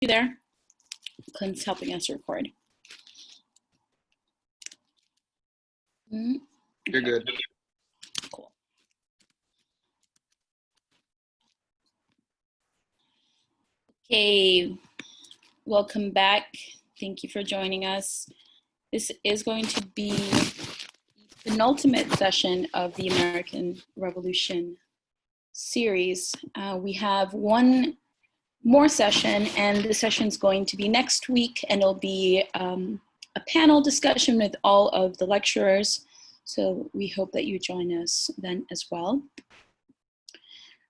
you there? Clint's helping us record. You're good. Cool. Okay, welcome back. Thank you for joining us. This is going to be the penultimate session of the American Revolution series. We have one more session, and the session is going to be next week, and it'll be a panel discussion with all of the lecturers. So we hope that you join us then as well.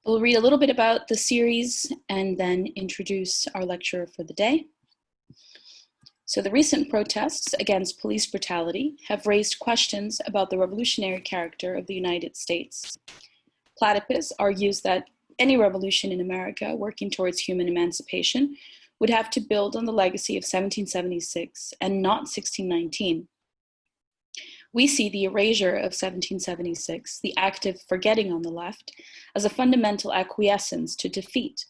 We'll read a little bit about the series and then introduce our lecturer for the day. So the recent protests against police brutality have raised questions about the revolutionary character of the United States. Platypus argues that any revolution in America working towards human emancipation would have to build on the legacy of 1776 and not 1619. We see the erasure of 1776, the active forgetting on the left, as a fundamental acquiescence to defeat.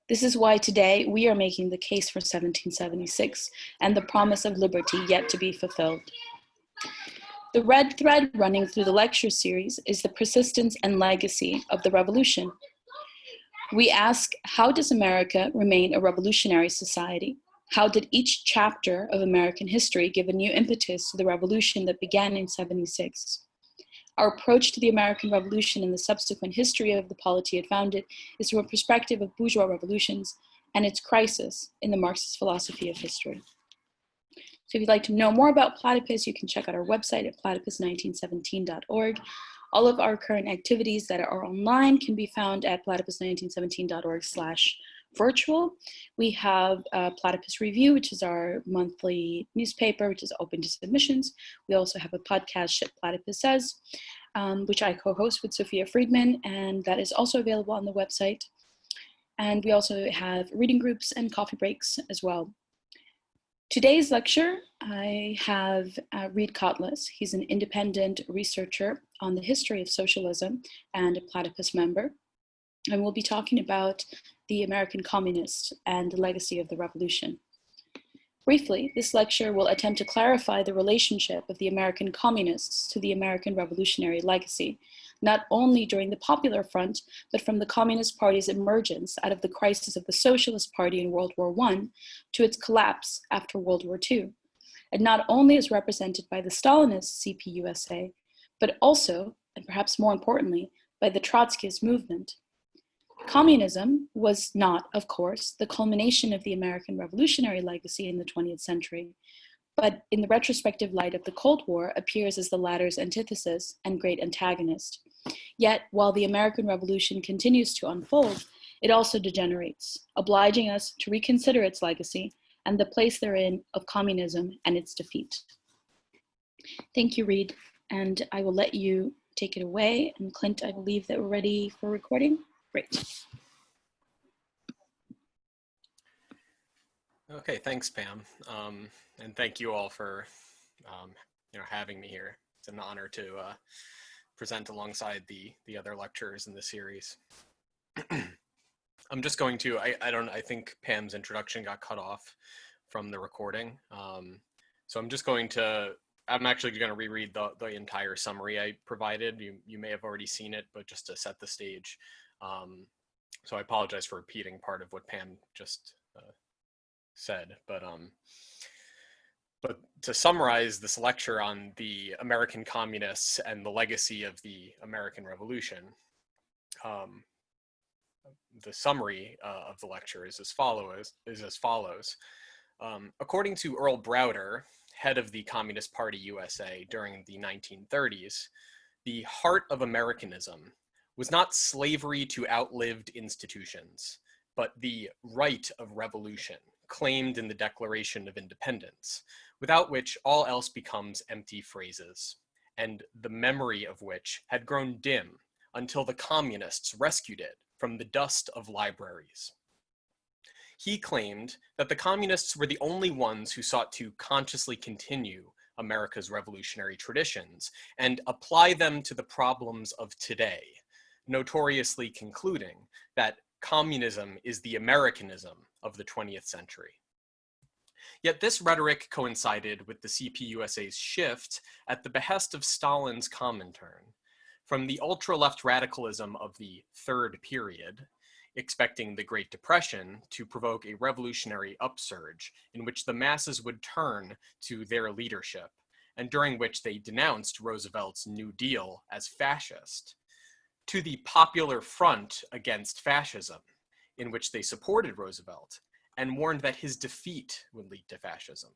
This is why today we are making the case for 1776 and the promise of liberty yet to be fulfilled. The red thread running through the lecture series is the persistence and legacy of the revolution. We ask, how does America remain a revolutionary society? How did each chapter of American history give a new impetus to the revolution that began in 76? Our approach to the American Revolution and the subsequent history of the polity it founded is from a perspective of bourgeois revolutions and its crisis in the Marxist philosophy of history. So if you'd like to know more about Platypus, you can check out our website at platypus1917.org. All of our current activities that are online can be found at platypus1917.org/virtual. We have Platypus Review, which is our monthly newspaper, which is open to submissions. We also have a podcast, Shit Platypus Says, which I co-host with Sophia Friedman, and that is also available on the website. And we also have reading groups and coffee breaks as well. Today's lecture, I have Reid Kotlas. He's an independent researcher on the history of socialism and a Platypus member. And we'll be talking about the American communists and the legacy of the revolution. Briefly, this lecture will attempt to clarify the relationship of the American communists to the American revolutionary legacy, not only during the Popular Front, but from the Communist Party's emergence out of the crisis of the Socialist Party in World War I to its collapse after World War II, and not only as represented by the Stalinist CPUSA, but also, and perhaps more importantly, by the Trotskyist movement. Communism was not, of course, the culmination of the American revolutionary legacy in the 20th century, but in the retrospective light of the Cold War appears as the latter's antithesis and great antagonist. Yet, while the American Revolution continues to unfold, it also degenerates, obliging us to reconsider its legacy and the place therein of communism and its defeat. Thank you, Reid, and I will let you take it away. And Clint, I believe that we're ready for recording. Great. Okay, thanks, Pam. And thank you all for having me here. It's an honor to present alongside the other lecturers in the series. I'm just going to, I think Pam's introduction got cut off from the recording. So I'm actually going to reread the entire summary I provided. You may have already seen it, but just to set the stage. So I apologize for repeating part of what Pam just said, but to summarize this lecture on the American communists and the legacy of the American Revolution, the summary of the lecture is as follows. According to Earl Browder, head of the Communist Party USA during the 1930s, the heart of Americanism was not slavery to outlived institutions, but the right of revolution claimed in the Declaration of Independence, without which all else becomes empty phrases, and the memory of which had grown dim until the communists rescued it from the dust of libraries. He claimed that the communists were the only ones who sought to consciously continue America's revolutionary traditions and apply them to the problems of today, notoriously concluding that communism is the Americanism of the 20th century. Yet this rhetoric coincided with the CPUSA's shift at the behest of Stalin's Comintern from the ultra-left radicalism of the Third Period, expecting the Great Depression to provoke a revolutionary upsurge in which the masses would turn to their leadership, and during which they denounced Roosevelt's New Deal as fascist, to the Popular Front Against Fascism, in which they supported Roosevelt and warned that his defeat would lead to fascism.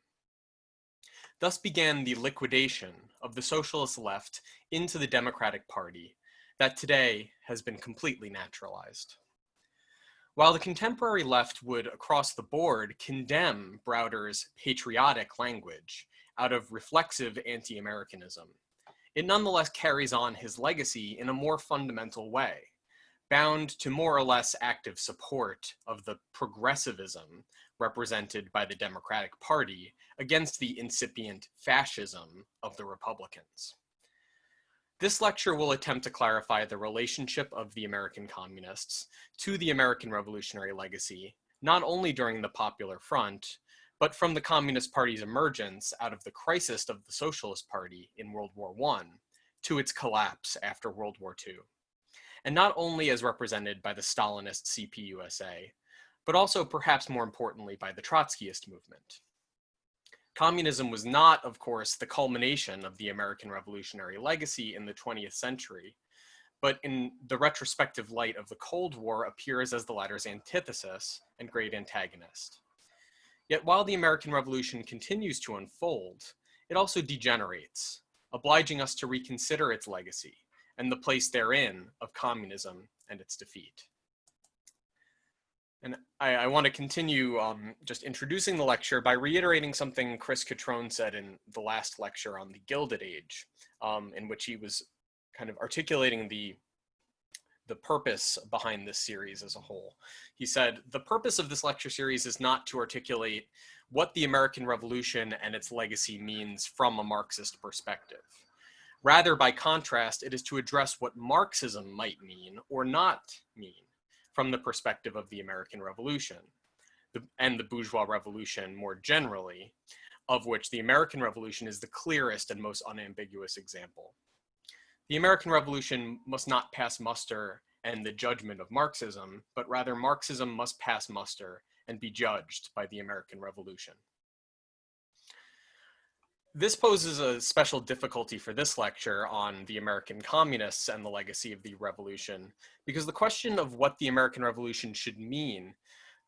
Thus began the liquidation of the socialist left into the Democratic Party that today has been completely naturalized. While the contemporary left would, across the board, condemn Browder's patriotic language out of reflexive anti-Americanism, it nonetheless carries on his legacy in a more fundamental way, bound to more or less active support of the progressivism represented by the Democratic Party against the incipient fascism of the Republicans. This lecture will attempt to clarify the relationship of the American communists to the American revolutionary legacy, not only during the Popular Front, but from the Communist Party's emergence out of the crisis of the Socialist Party in World War I to its collapse after World War II. And not only as represented by the Stalinist CPUSA, but also perhaps more importantly by the Trotskyist movement. Communism was not, of course, the culmination of the American revolutionary legacy in the 20th century, but in the retrospective light of the Cold War appears as the latter's antithesis and great antagonist. Yet while the American Revolution continues to unfold, it also degenerates, obliging us to reconsider its legacy and the place therein of communism and its defeat. And I want to continue just introducing the lecture by reiterating something Chris Catrone said in the last lecture on the Gilded Age, in which he was kind of articulating the purpose behind this series as a whole. He said, the purpose of this lecture series is not to articulate what the American Revolution and its legacy means from a Marxist perspective. Rather, by contrast, it is to address what Marxism might mean or not mean from the perspective of the American Revolution and the bourgeois revolution more generally, of which the American Revolution is the clearest and most unambiguous example. The American Revolution must not pass muster and the judgment of Marxism, but rather Marxism must pass muster and be judged by the American Revolution. This poses a special difficulty for this lecture on the American communists and the legacy of the revolution, because the question of what the American Revolution should mean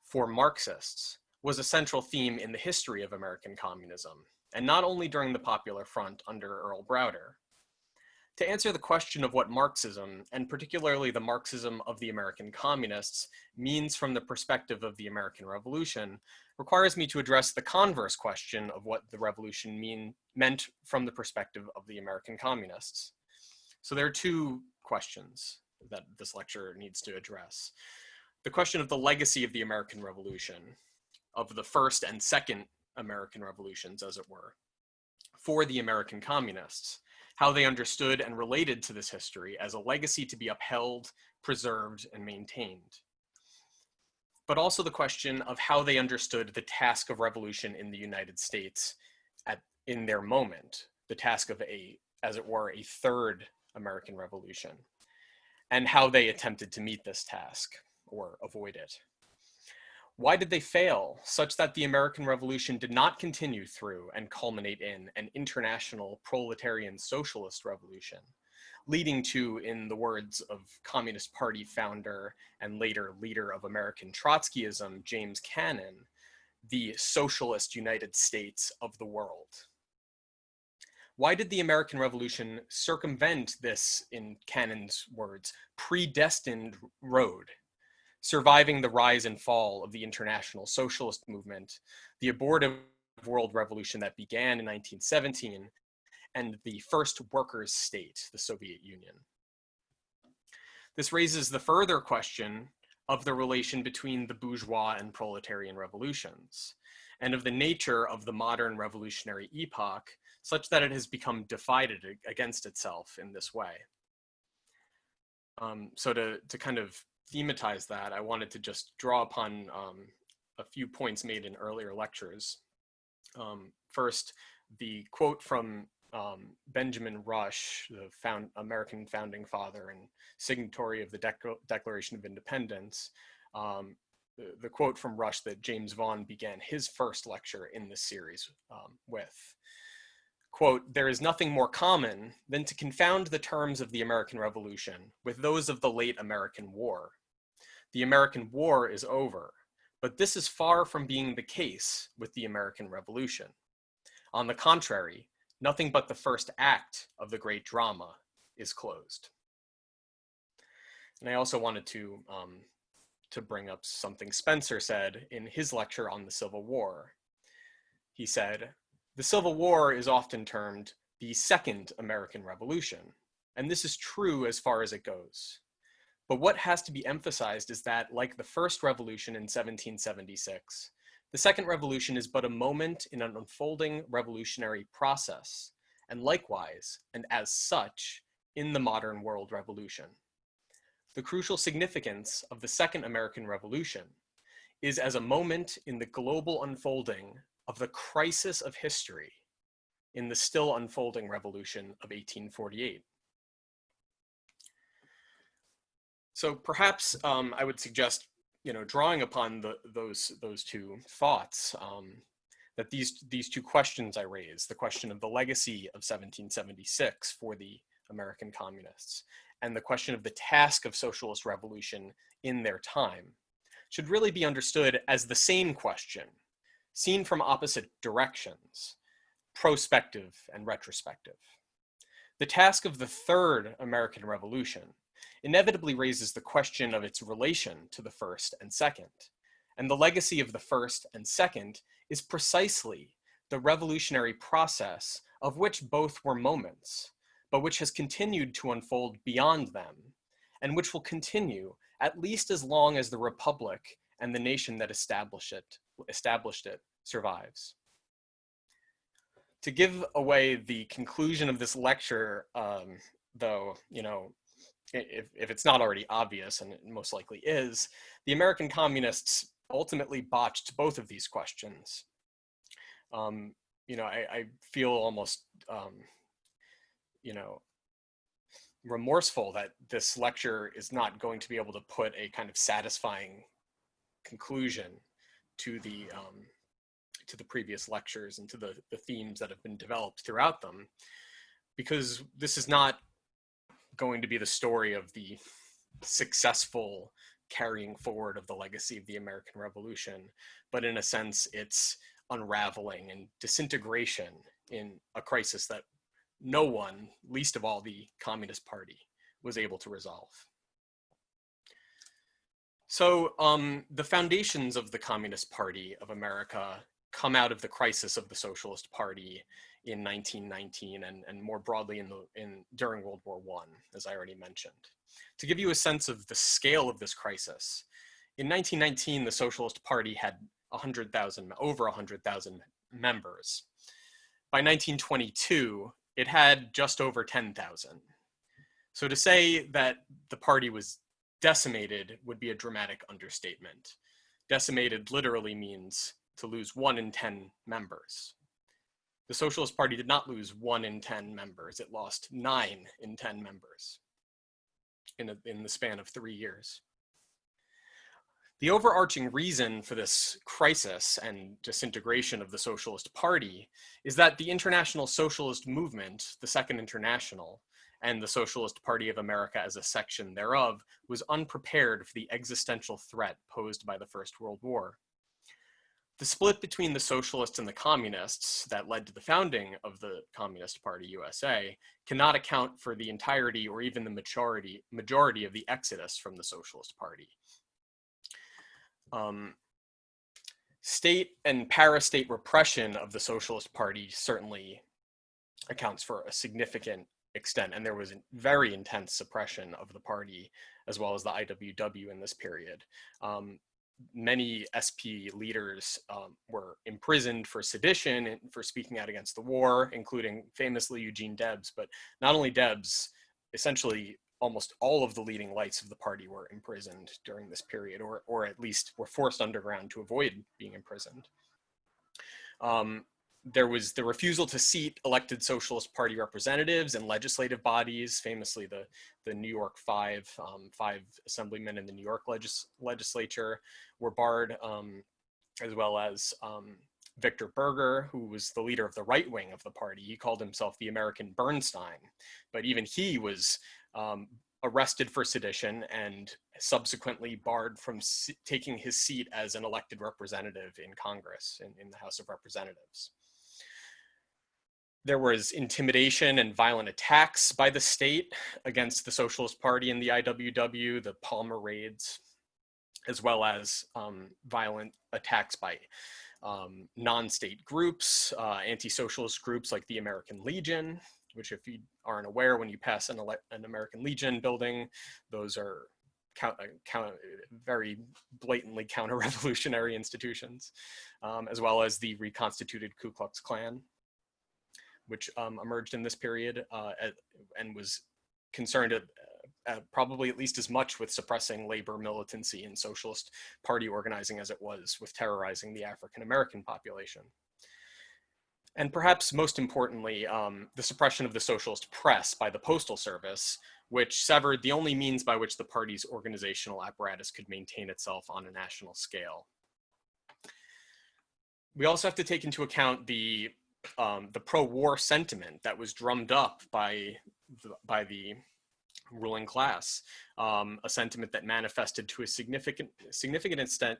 for Marxists was a central theme in the history of American communism, and not only during the Popular Front under Earl Browder. To answer the question of what Marxism, and particularly the Marxism of the American communists, means from the perspective of the American Revolution, requires me to address the converse question of what the revolution meant from the perspective of the American communists. So there are two questions that this lecture needs to address. The question of the legacy of the American Revolution, of the first and second American revolutions, as it were, for the American communists, how they understood and related to this history as a legacy to be upheld, preserved, and maintained. But also the question of how they understood the task of revolution in the United States in their moment, the task of as it were, a third American Revolution, and how they attempted to meet this task or avoid it. Why did they fail such that the American Revolution did not continue through and culminate in an international proletarian socialist revolution, leading to, in the words of Communist Party founder and later leader of American Trotskyism, James Cannon, the socialist United States of the world? Why did the American Revolution circumvent this, in Cannon's words, predestined road, surviving the rise and fall of the international socialist movement, the abortive world revolution that began in 1917, and the first workers' state, the Soviet Union? This raises the further question of the relation between the bourgeois and proletarian revolutions, and of the nature of the modern revolutionary epoch, such that it has become divided against itself in this way. So to kind of thematize that, I wanted to just draw upon a few points made in earlier lectures. First, the quote from Benjamin Rush, the American founding father and signatory of the Declaration of Independence, the quote from Rush that James Vaughan began his first lecture in this series with. Quote, "There is nothing more common than to confound the terms of the American Revolution with those of the late American War. The American War is over, but this is far from being the case with the American Revolution. On the contrary, nothing but the first act of the great drama is closed." And I also wanted to bring up something Spencer said in his lecture on the Civil War. He said, "The Civil War is often termed the Second American Revolution, and this is true as far as it goes. But what has to be emphasized is that, like the first revolution in 1776, the Second Revolution is but a moment in an unfolding revolutionary process, and likewise, and as such, in the modern world revolution. The crucial significance of the Second American Revolution is as a moment in the global unfolding of the crisis of history in the still unfolding revolution of 1848. So perhaps I would suggest, drawing upon those two thoughts, that these two questions I raised, the question of the legacy of 1776 for the American communists, and the question of the task of socialist revolution in their time, should really be understood as the same question, seen from opposite directions, prospective and retrospective. The task of the Third American Revolution inevitably raises the question of its relation to the first and second, and the legacy of the first and second is precisely the revolutionary process of which both were moments, but which has continued to unfold beyond them, and which will continue at least as long as the Republic and the nation that established it survives. To give away the conclusion of this lecture, though, if it's not already obvious, and it most likely is, the American communists ultimately botched both of these questions. I feel almost, remorseful that this lecture is not going to be able to put a kind of satisfying conclusion to the previous lectures and to the themes that have been developed throughout them, because this is not going to be the story of the successful carrying forward of the legacy of the American Revolution, but in a sense, it's unraveling and disintegration in a crisis that no one, least of all the Communist Party, was able to resolve. So the foundations of the Communist Party of America come out of the crisis of the Socialist Party in 1919 and more broadly during World War I, as I already mentioned. To give you a sense of the scale of this crisis, in 1919, the Socialist Party had over 100,000 members. By 1922, it had just over 10,000. So to say that the party was decimated would be a dramatic understatement. Decimated literally means to lose 1 in 10 members. The Socialist Party did not lose 1 in 10 members. It lost 9 in 10 members in the span of 3 years. The overarching reason for this crisis and disintegration of the Socialist Party is that the international socialist movement, the Second International, and the Socialist Party of America as a section thereof, was unprepared for the existential threat posed by the First World War. The split between the socialists and the communists that led to the founding of the Communist Party USA cannot account for the entirety or even the majority of the exodus from the Socialist Party. State and parastate repression of the Socialist Party certainly accounts for a significant extent, and there was a very intense suppression of the party as well as the IWW in this period. Many SP leaders were imprisoned for sedition and for speaking out against the war, including famously Eugene Debs, but not only Debs, essentially almost all of the leading lights of the party were imprisoned during this period, or at least were forced underground to avoid being imprisoned. There was the refusal to seat elected Socialist Party representatives in legislative bodies. Famously, the New York five assemblymen in the New York legislature were barred, as well as Victor Berger, who was the leader of the right wing of the party. He called himself the American Bernstein, but even he was arrested for sedition and subsequently barred from taking his seat as an elected representative in Congress, in the House of Representatives. There was intimidation and violent attacks by the state against the Socialist Party and the IWW, the Palmer raids, as well as violent attacks by non-state groups, anti-socialist groups like the American Legion, which, if you aren't aware, when you pass an American Legion building, those are very blatantly counter-revolutionary institutions, as well as the reconstituted Ku Klux Klan, which emerged in this period and was concerned probably at least as much with suppressing labor militancy and Socialist Party organizing as it was with terrorizing the African American population. And perhaps most importantly, the suppression of the socialist press by the Postal Service, which severed the only means by which the party's organizational apparatus could maintain itself on a national scale. We also have to take into account the pro-war sentiment that was drummed up by the ruling class, a sentiment that manifested to a significant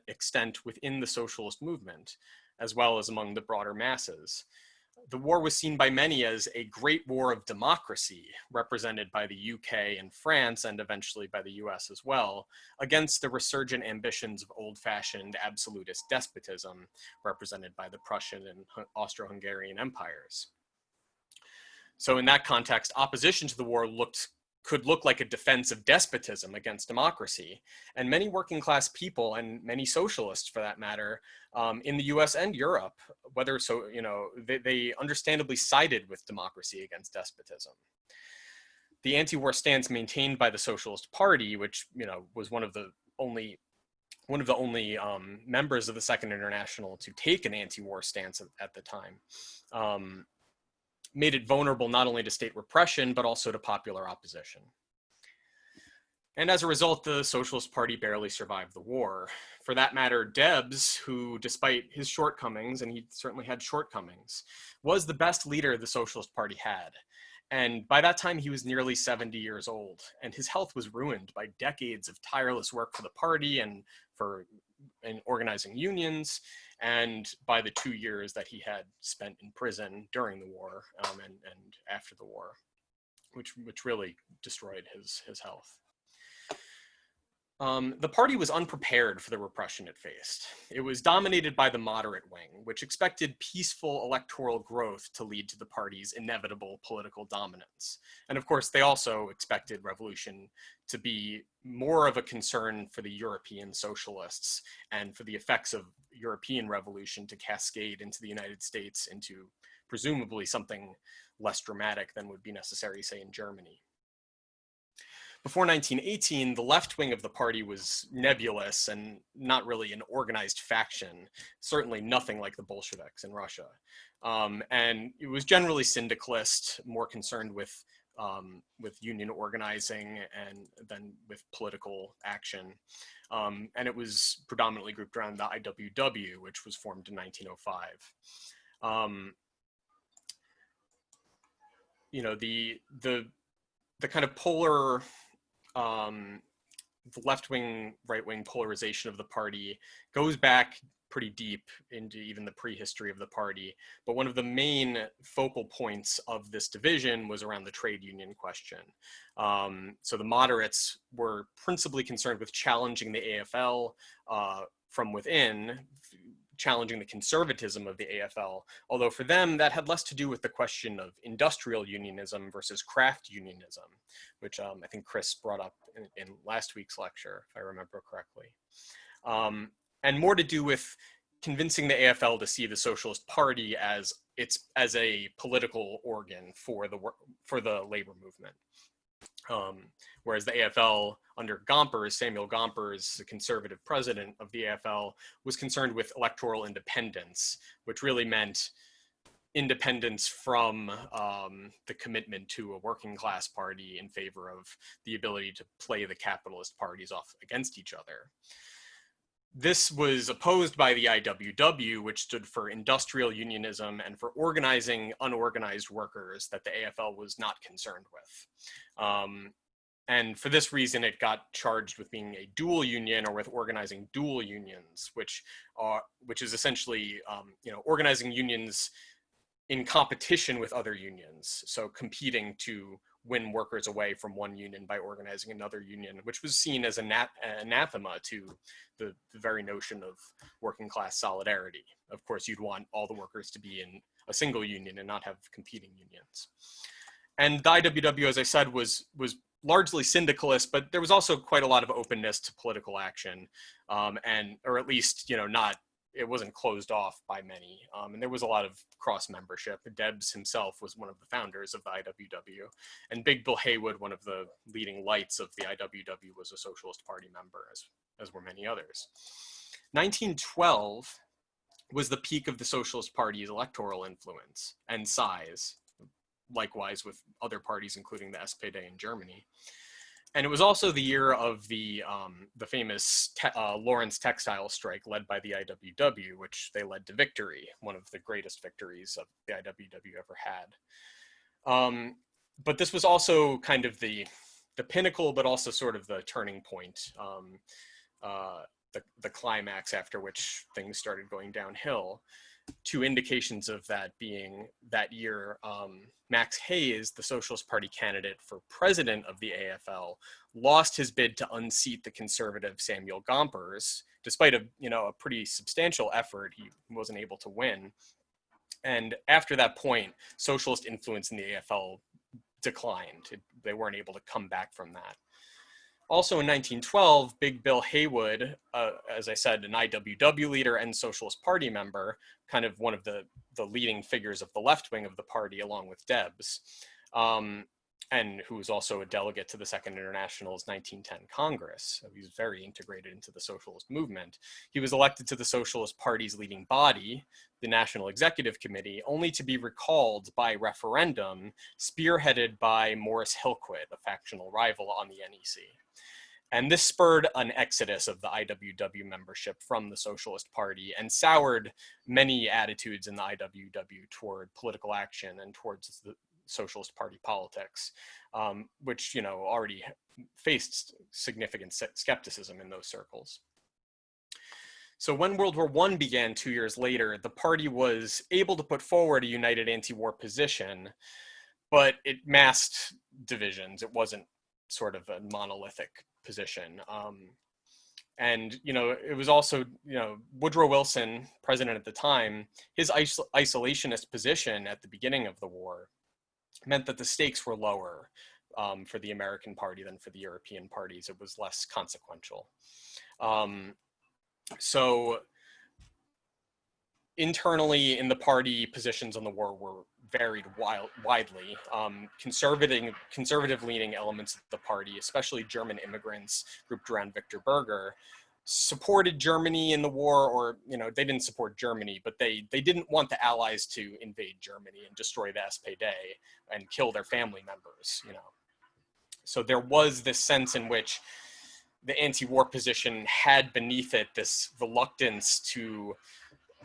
extent within the socialist movement, as well as among the broader masses. The war was seen by many as a great war of democracy, represented by the UK and France, and eventually by the US as well, against the resurgent ambitions of old-fashioned absolutist despotism, represented by the Prussian and Austro-Hungarian empires. So in that context, opposition to the war could look like a defense of despotism against democracy. And many working class people, and many socialists for that matter, in the US and Europe, they understandably sided with democracy against despotism. The anti-war stance maintained by the Socialist Party, which was one of the only members of the Second International to take an anti-war stance at the time, made it vulnerable not only to state repression, but also to popular opposition. And as a result, the Socialist Party barely survived the war. For that matter, Debs, who, despite his shortcomings, and he certainly had shortcomings, was the best leader the Socialist Party had. And by that time, he was nearly 70 years old, and his health was ruined by decades of tireless work for the party and in organizing unions, and by the 2 years that he had spent in prison during the war and after the war, which really destroyed his health. The party was unprepared for the repression it faced. It was dominated by the moderate wing, which expected peaceful electoral growth to lead to the party's inevitable political dominance. And of course, they also expected revolution to be more of a concern for the European socialists and for the effects of European revolution to cascade into the United States into presumably something less dramatic than would be necessary, say, in Germany. Before 1918, the left wing of the party was nebulous and not really an organized faction, certainly nothing like the Bolsheviks in Russia. And it was generally syndicalist, more concerned with union organizing than with political action. And it was predominantly grouped around the IWW, which was formed in 1905. The kind of polar, the left-wing, right-wing polarization of the party goes back pretty deep into even the prehistory of the party. But one of the main focal points of this division was around the trade union question. So the moderates were principally concerned with challenging the AFL from within, challenging the conservatism of the AFL, although for them that had less to do with the question of industrial unionism versus craft unionism, which I think Chris brought up in last week's lecture, if I remember correctly, and more to do with convincing the AFL to see the Socialist Party as a political organ for the labor movement. Whereas the AFL under Gompers, Samuel Gompers, the conservative president of the AFL, was concerned with electoral independence, which really meant independence from the commitment to a working class party in favor of the ability to play the capitalist parties off against each other. This was opposed by the IWW, which stood for industrial unionism and for organizing unorganized workers that the AFL was not concerned with. And for this reason, it got charged with being a dual union or with organizing dual unions, which is essentially organizing unions in competition with other unions. So competing to win workers away from one union by organizing another union, which was seen as anathema to the very notion of working class solidarity. Of course, you'd want all the workers to be in a single union and not have competing unions. And the IWW, as I said, was largely syndicalist, but there was also quite a lot of openness to political action, or at least, it wasn't closed off by many. And there was a lot of cross membership. Debs himself was one of the founders of the IWW, and Big Bill Haywood, one of the leading lights of the IWW, was a Socialist Party member, as were many others. 1912 was the peak of the Socialist Party's electoral influence and size, likewise with other parties, including the SPD in Germany. And it was also the year of the famous Lawrence textile strike led by the IWW, which they led to victory, one of the greatest victories of the IWW ever had. But this was also kind of the pinnacle, but also sort of the turning point, the climax after which things started going downhill. Two indications of that being that year, Max Hayes, the Socialist Party candidate for president of the AFL, lost his bid to unseat the conservative Samuel Gompers. Despite a pretty substantial effort, he wasn't able to win. And after that point, socialist influence in the AFL declined. They weren't able to come back from that. Also in 1912, Big Bill Haywood, as I said, an IWW leader and Socialist Party member, kind of one of the leading figures of the left wing of the party, along with Debs, and who was also a delegate to the Second International's 1910 Congress. So he was very integrated into the socialist movement. He was elected to the Socialist Party's leading body, the National Executive Committee, only to be recalled by referendum, spearheaded by Morris Hillquit, a factional rival on the NEC. And this spurred an exodus of the IWW membership from the Socialist Party and soured many attitudes in the IWW toward political action and towards the Socialist Party politics, which already faced significant skepticism in those circles. So when World War I began 2 years later, the party was able to put forward a united anti-war position, but it masked divisions. It wasn't sort of a monolithic position. And, it was also, Woodrow Wilson, president at the time, his isolationist position at the beginning of the war meant that the stakes were lower for the American party than for the European parties. It was less consequential. So internally in the party, positions on the war were varied widely. Conservative leaning elements of the party, especially German immigrants grouped around Victor Berger, supported Germany in the war, or they didn't support Germany, but they didn't want the Allies to invade Germany and destroy the SPD and kill their family members. So there was this sense in which the anti-war position had beneath it this reluctance to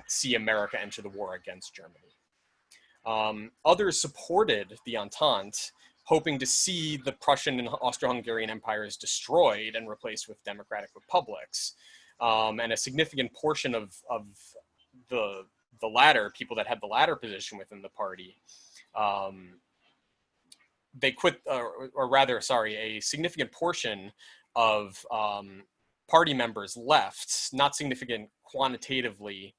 see America enter the war against Germany. Others supported the Entente, hoping to see the Prussian and Austro-Hungarian empires destroyed and replaced with democratic republics. And a significant portion of the latter, people that had the latter position within the party, they quit, a significant portion of party members left, not significant quantitatively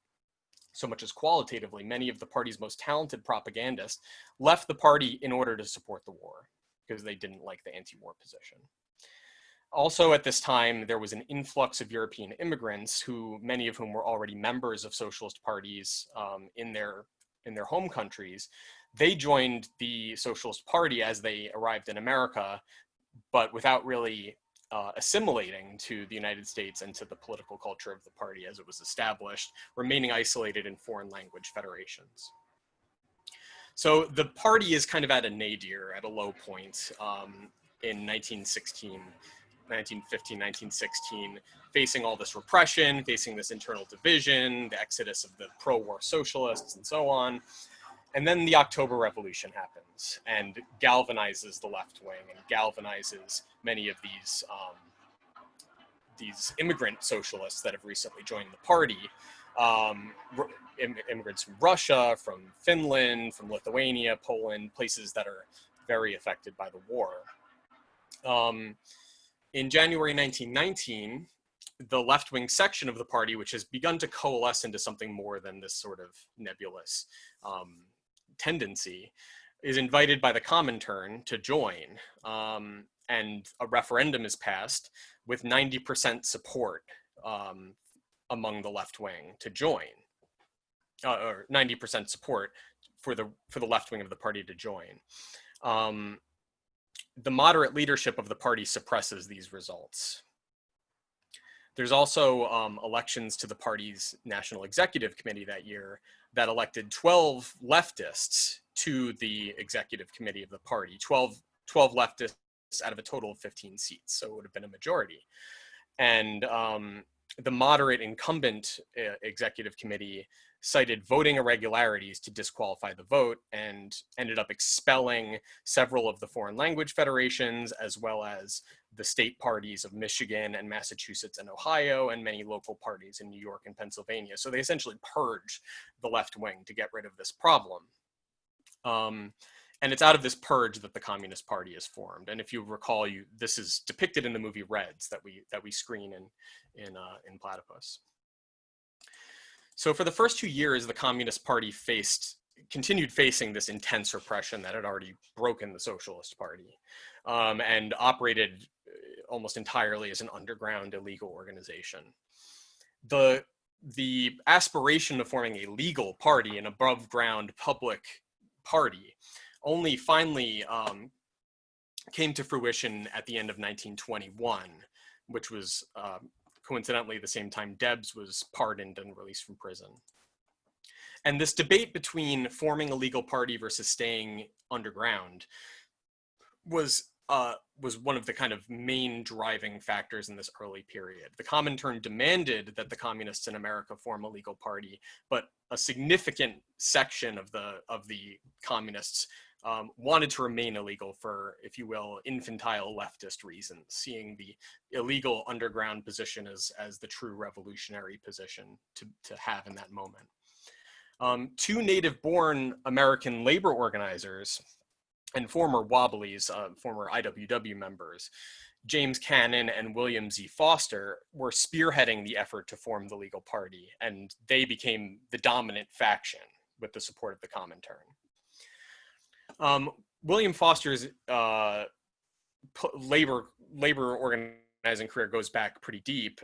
so much as qualitatively. Many of the party's most talented propagandists left the party in order to support the war because they didn't like the anti-war position. Also at this time, there was an influx of European immigrants, many of whom were already members of socialist parties in their home countries. They joined the Socialist Party as they arrived in America but without really assimilating to the United States and to the political culture of the party as it was established, remaining isolated in foreign language federations. So the party is kind of at a nadir, at a low point in 1916, 1915, 1916, facing all this repression, facing this internal division, the exodus of the pro-war socialists and so on. And then the October Revolution happens and galvanizes the left wing and galvanizes many of these immigrant socialists that have recently joined the party. Immigrants from Russia, from Finland, from Lithuania, Poland, places that are very affected by the war. In January 1919, the left-wing section of the party, which has begun to coalesce into something more than this sort of nebulous tendency, is invited by the Comintern to join, and a referendum is passed with 90% support among the left wing to join, or 90% support for the left wing of the party to join. The moderate leadership of the party suppresses these results. There's also elections to the party's National Executive Committee that year that elected 12 leftists to the executive committee of the party, 12 leftists out of a total of 15 seats, so it would have been a majority. And the moderate incumbent executive committee cited voting irregularities to disqualify the vote and ended up expelling several of the foreign language federations, as well as the state parties of Michigan and Massachusetts and Ohio, and many local parties in New York and Pennsylvania. So they essentially purged the left wing to get rid of this problem. And it's out of this purge that the Communist Party is formed. And if you recall, this is depicted in the movie Reds that we screen in Platypus. So for the first 2 years, the Communist Party continued facing this intense repression that had already broken the Socialist Party, and operated almost entirely as an underground illegal organization. The aspiration of forming a legal party, an above ground public party, only finally came to fruition at the end of 1921, which was coincidentally the same time Debs was pardoned and released from prison. And this debate between forming a legal party versus staying underground was one of the kind of main driving factors in this early period. The Comintern demanded that the communists in America form a legal party, but a significant section of the communists wanted to remain illegal for, if you will, infantile leftist reasons, seeing the illegal underground position as the true revolutionary position to have in that moment. Two native-born American labor organizers and former Wobblies, former IWW members, James Cannon and William Z. Foster, were spearheading the effort to form the legal party, and they became the dominant faction with the support of the Comintern. William Foster's labor organizing career goes back pretty deep,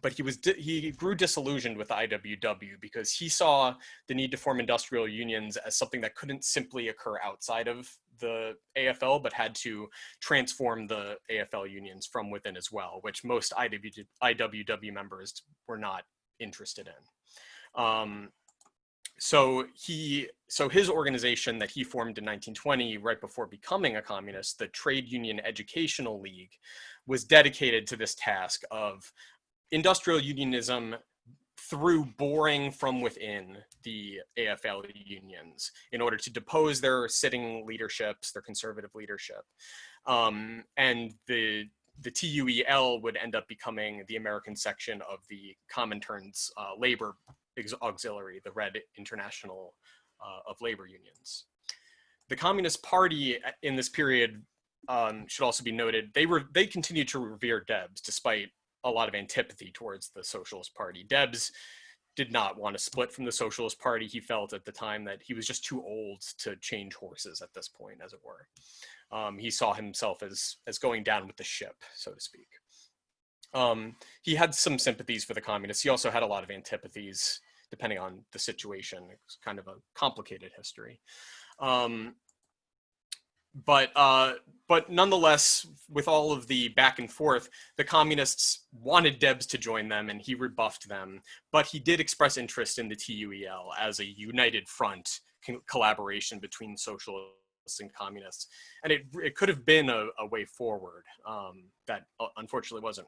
but he grew disillusioned with the IWW because he saw the need to form industrial unions as something that couldn't simply occur outside of the AFL, but had to transform the AFL unions from within as well, which most IWW members were not interested in. So his organization that he formed in 1920, right before becoming a communist, the Trade Union Educational League, was dedicated to this task of industrial unionism through boring from within the AFL unions in order to depose their sitting leaderships, their conservative leadership. And the TUEL would end up becoming the American section of the Comintern's labor auxiliary, the Red International of Labor Unions. The Communist Party in this period, should also be noted, they continued to revere Debs despite a lot of antipathy towards the Socialist Party. Debs did not want to split from the Socialist Party. He felt at the time that he was just too old to change horses at this point, as it were. He saw himself as going down with the ship, so to speak. He had some sympathies for the communists. He also had a lot of antipathies, depending on the situation. It's kind of a complicated history. but nonetheless, with all of the back and forth, the communists wanted Debs to join them, and he rebuffed them. But he did express interest in the TUEL as a united front collaboration between socialists and communists, and it could have been a way forward that unfortunately wasn't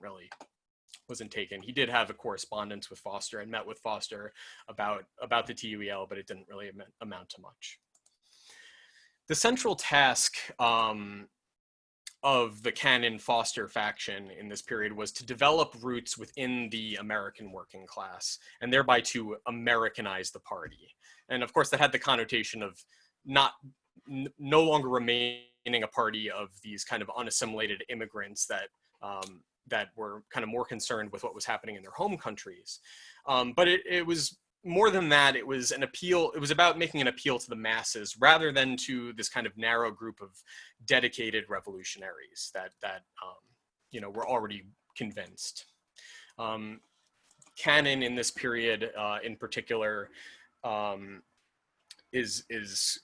taken. He did have a correspondence with Foster and met with Foster about the TUEL, but it didn't really amount to much. The central task of the Cannon-Foster faction in this period was to develop roots within the American working class, and thereby to Americanize the party. And of course, that had the connotation of no longer remaining a party of these kind of unassimilated immigrants that were kind of more concerned with what was happening in their home countries. But it was more than that. It was an appeal. It was about making an appeal to the masses rather than to this kind of narrow group of dedicated revolutionaries that were already convinced. Cannon in this period, in particular, is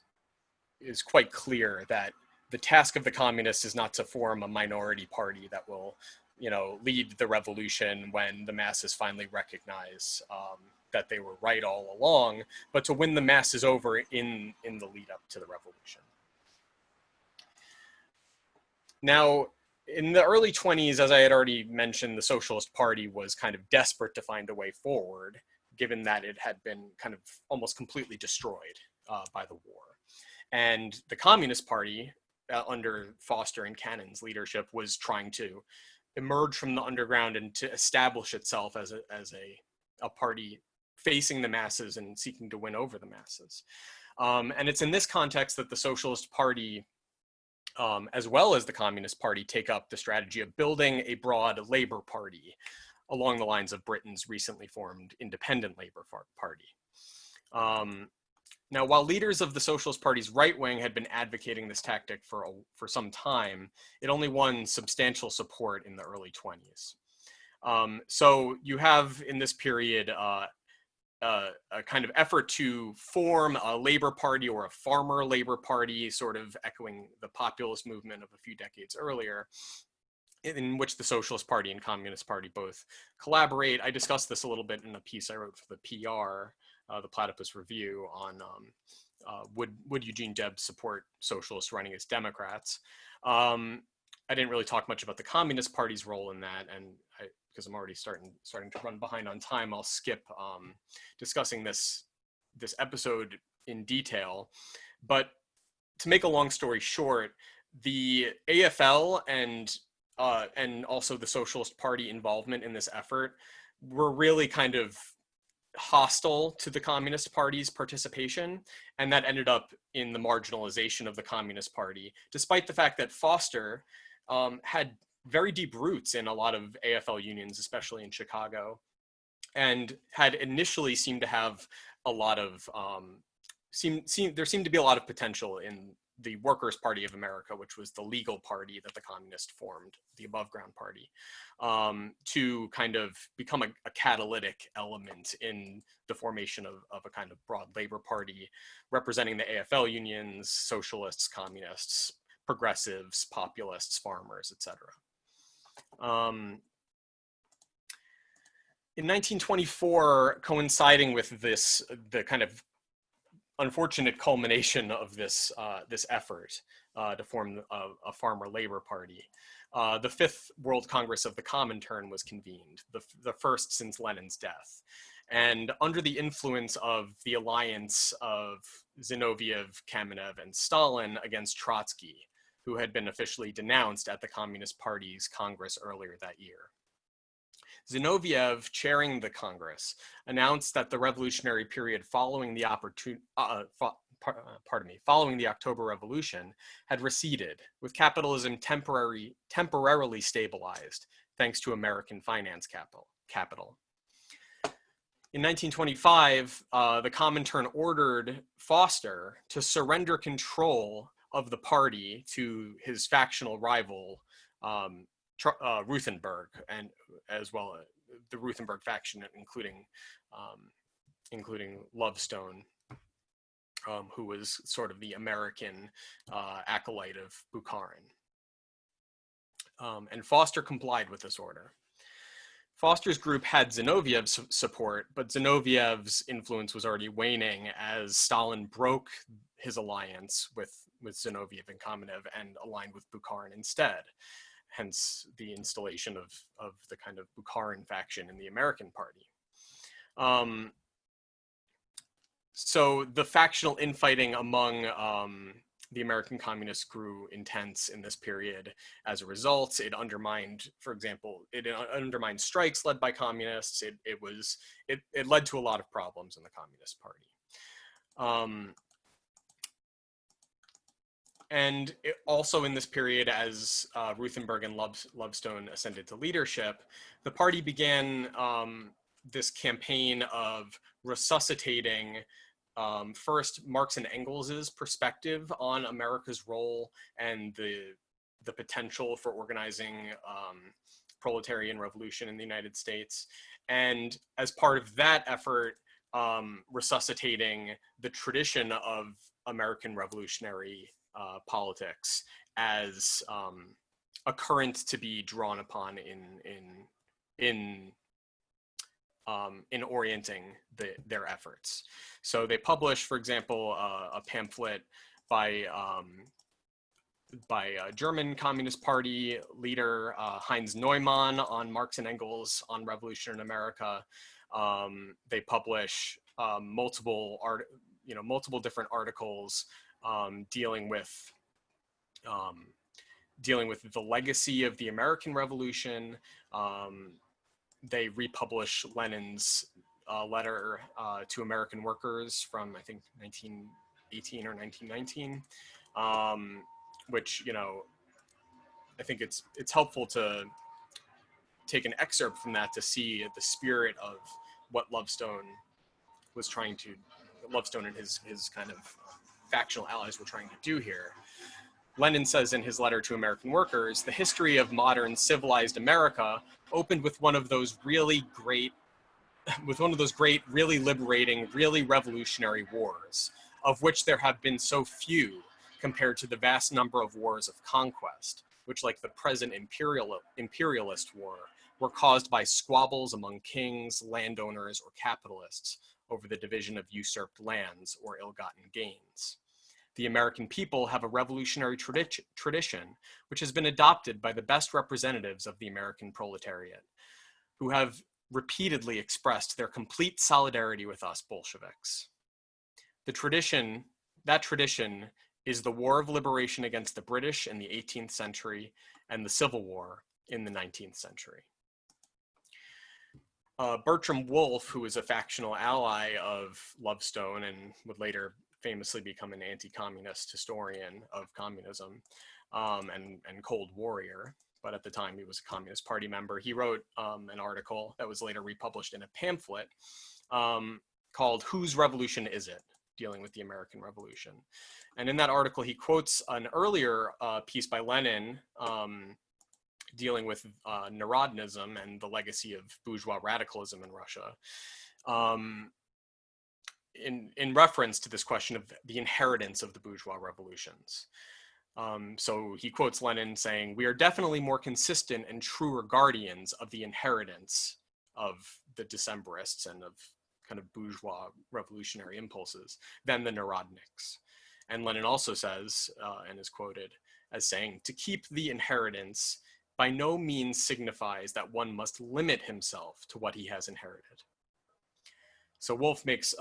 quite clear that the task of the communists is not to form a minority party that will, lead the revolution when the masses finally recognize that they were right all along, but to win the masses over in the lead up to the revolution. Now, in the early 20s, as I had already mentioned, the Socialist Party was kind of desperate to find a way forward, given that it had been kind of almost completely destroyed by the war. And the Communist Party, under Foster and Cannon's leadership, was trying to emerge from the underground and to establish itself as a party facing the masses and seeking to win over the masses. And it's in this context that the Socialist Party, as well as the Communist Party, take up the strategy of building a broad labor party along the lines of Britain's recently formed Independent Labour Party. Now, while leaders of the Socialist Party's right wing had been advocating this tactic for some time, it only won substantial support in the early 20s. So you have in this period a kind of effort to form a labor party or a farmer labor party, sort of echoing the populist movement of a few decades earlier, in which the Socialist Party and Communist Party both collaborate. I discussed this a little bit in a piece I wrote for the PR, the Platypus Review, on would Eugene Debs support socialists running as Democrats. I didn't really talk much about the Communist Party's role in that, and because I'm already starting to run behind on time, I'll skip discussing this episode in detail. But to make a long story short, the AFL and also the Socialist Party involvement in this effort were really kind of hostile to the Communist Party's participation, and that ended up in the marginalization of the Communist Party, despite the fact that Foster had very deep roots in a lot of AFL unions, especially in Chicago, and had initially seemed to have a lot of there seemed to be a lot of potential in the Workers' Party of America, which was the legal party that the communists formed, the above ground party, to kind of become a catalytic element in the formation of a kind of broad labor party representing the AFL unions, socialists, communists, progressives, populists, farmers, etc. In 1924, coinciding with the kind of unfortunate culmination of this effort to form a farmer labor party, the Fifth World Congress of the Comintern was convened, the first since Lenin's death. And under the influence of the alliance of Zinoviev, Kamenev, and Stalin against Trotsky, who had been officially denounced at the Communist Party's Congress earlier that year. Zinoviev, chairing the Congress, announced that the revolutionary period following the October Revolution had receded, with capitalism temporarily stabilized thanks to American finance capital. In 1925, the Comintern ordered Foster to surrender control of the party to his factional rival, Ruthenberg, and as well the Ruthenberg faction, including Lovestone. who was sort of the American acolyte of Bukharin. And Foster complied with this order. Foster's group had Zinoviev's support, but Zinoviev's influence was already waning as Stalin broke his alliance with Zinoviev and Kamenev and aligned with Bukharin instead, hence the installation of the kind of Bukharin faction in the American Party. So the factional infighting among the American communists grew intense in this period. As a result, it undermined, for example, it undermined strikes led by communists. It led to a lot of problems in the Communist Party. And also in this period, as Ruthenberg and Lovestone ascended to leadership, the party began this campaign of resuscitating first Marx and Engels's perspective on America's role and the potential for organizing proletarian revolution in the United States. And as part of that effort, resuscitating the tradition of American revolutionary politics as a current to be drawn upon in orienting their efforts. So they published, for example, a pamphlet by a German Communist Party leader, Heinz Neumann, on Marx and Engels on Revolution in America. They publish multiple different articles dealing with the legacy of the American Revolution. They republish Lenin's letter to American workers from, I think, 1918 or 1919, which, I think it's helpful to take an excerpt from that to see the spirit of what Lovestone and his kind of factional allies were trying to do here. Lenin says in his letter to American workers, the history of modern civilized America opened with one of those great, really liberating, really revolutionary wars, of which there have been so few compared to the vast number of wars of conquest, which, like the present imperialist war, were caused by squabbles among kings, landowners, or capitalists over the division of usurped lands or ill-gotten gains. The American people have a revolutionary tradition which has been adopted by the best representatives of the American proletariat, who have repeatedly expressed their complete solidarity with us Bolsheviks. That tradition is the War of Liberation against the British in the 18th century and the Civil War in the 19th century. Bertram Wolfe, who was a factional ally of Lovestone and would later famously become an anti-communist historian of communism and Cold Warrior, but at the time he was a Communist Party member. He wrote an article that was later republished in a pamphlet called "Whose Revolution Is It?" dealing with the American Revolution. And in that article, he quotes an earlier piece by Lenin dealing with Narodnism and the legacy of bourgeois radicalism in Russia. In reference to this question of the inheritance of the bourgeois revolutions. So he quotes Lenin saying, "We are definitely more consistent and truer guardians of the inheritance of the Decembrists and of kind of bourgeois revolutionary impulses than the Narodniks." And Lenin also says, and is quoted as saying, "To keep the inheritance by no means signifies that one must limit himself to what he has inherited." So Wolfe makes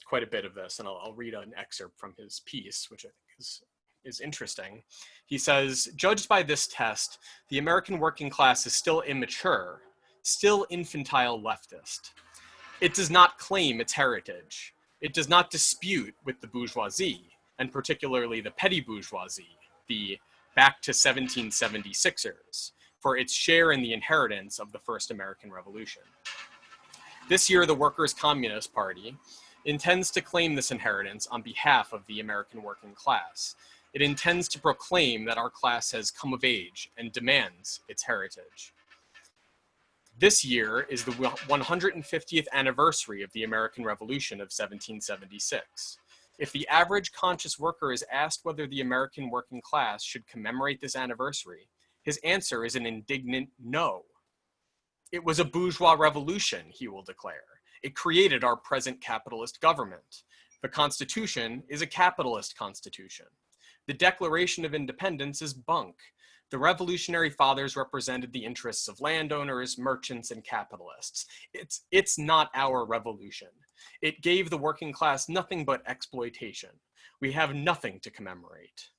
quite a bit of this, and I'll read an excerpt from his piece, which I think is interesting. He says, "Judged by this test, the American working class is still immature, still infantile leftist. It does not claim its heritage. It does not dispute with the bourgeoisie, and particularly the petty bourgeoisie, the back to 1776ers, for its share in the inheritance of the first American Revolution. This year, the Workers' Communist Party intends to claim this inheritance on behalf of the American working class. It intends to proclaim that our class has come of age and demands its heritage. This year is the 150th anniversary of the American Revolution of 1776. If the average conscious worker is asked whether the American working class should commemorate this anniversary, his answer is an indignant no. It was a bourgeois revolution, he will declare. It created our present capitalist government. The Constitution is a capitalist constitution. The Declaration of Independence is bunk. The Revolutionary Fathers represented the interests of landowners, merchants, and capitalists. It's not our revolution. It gave the working class nothing but exploitation. We have nothing to commemorate.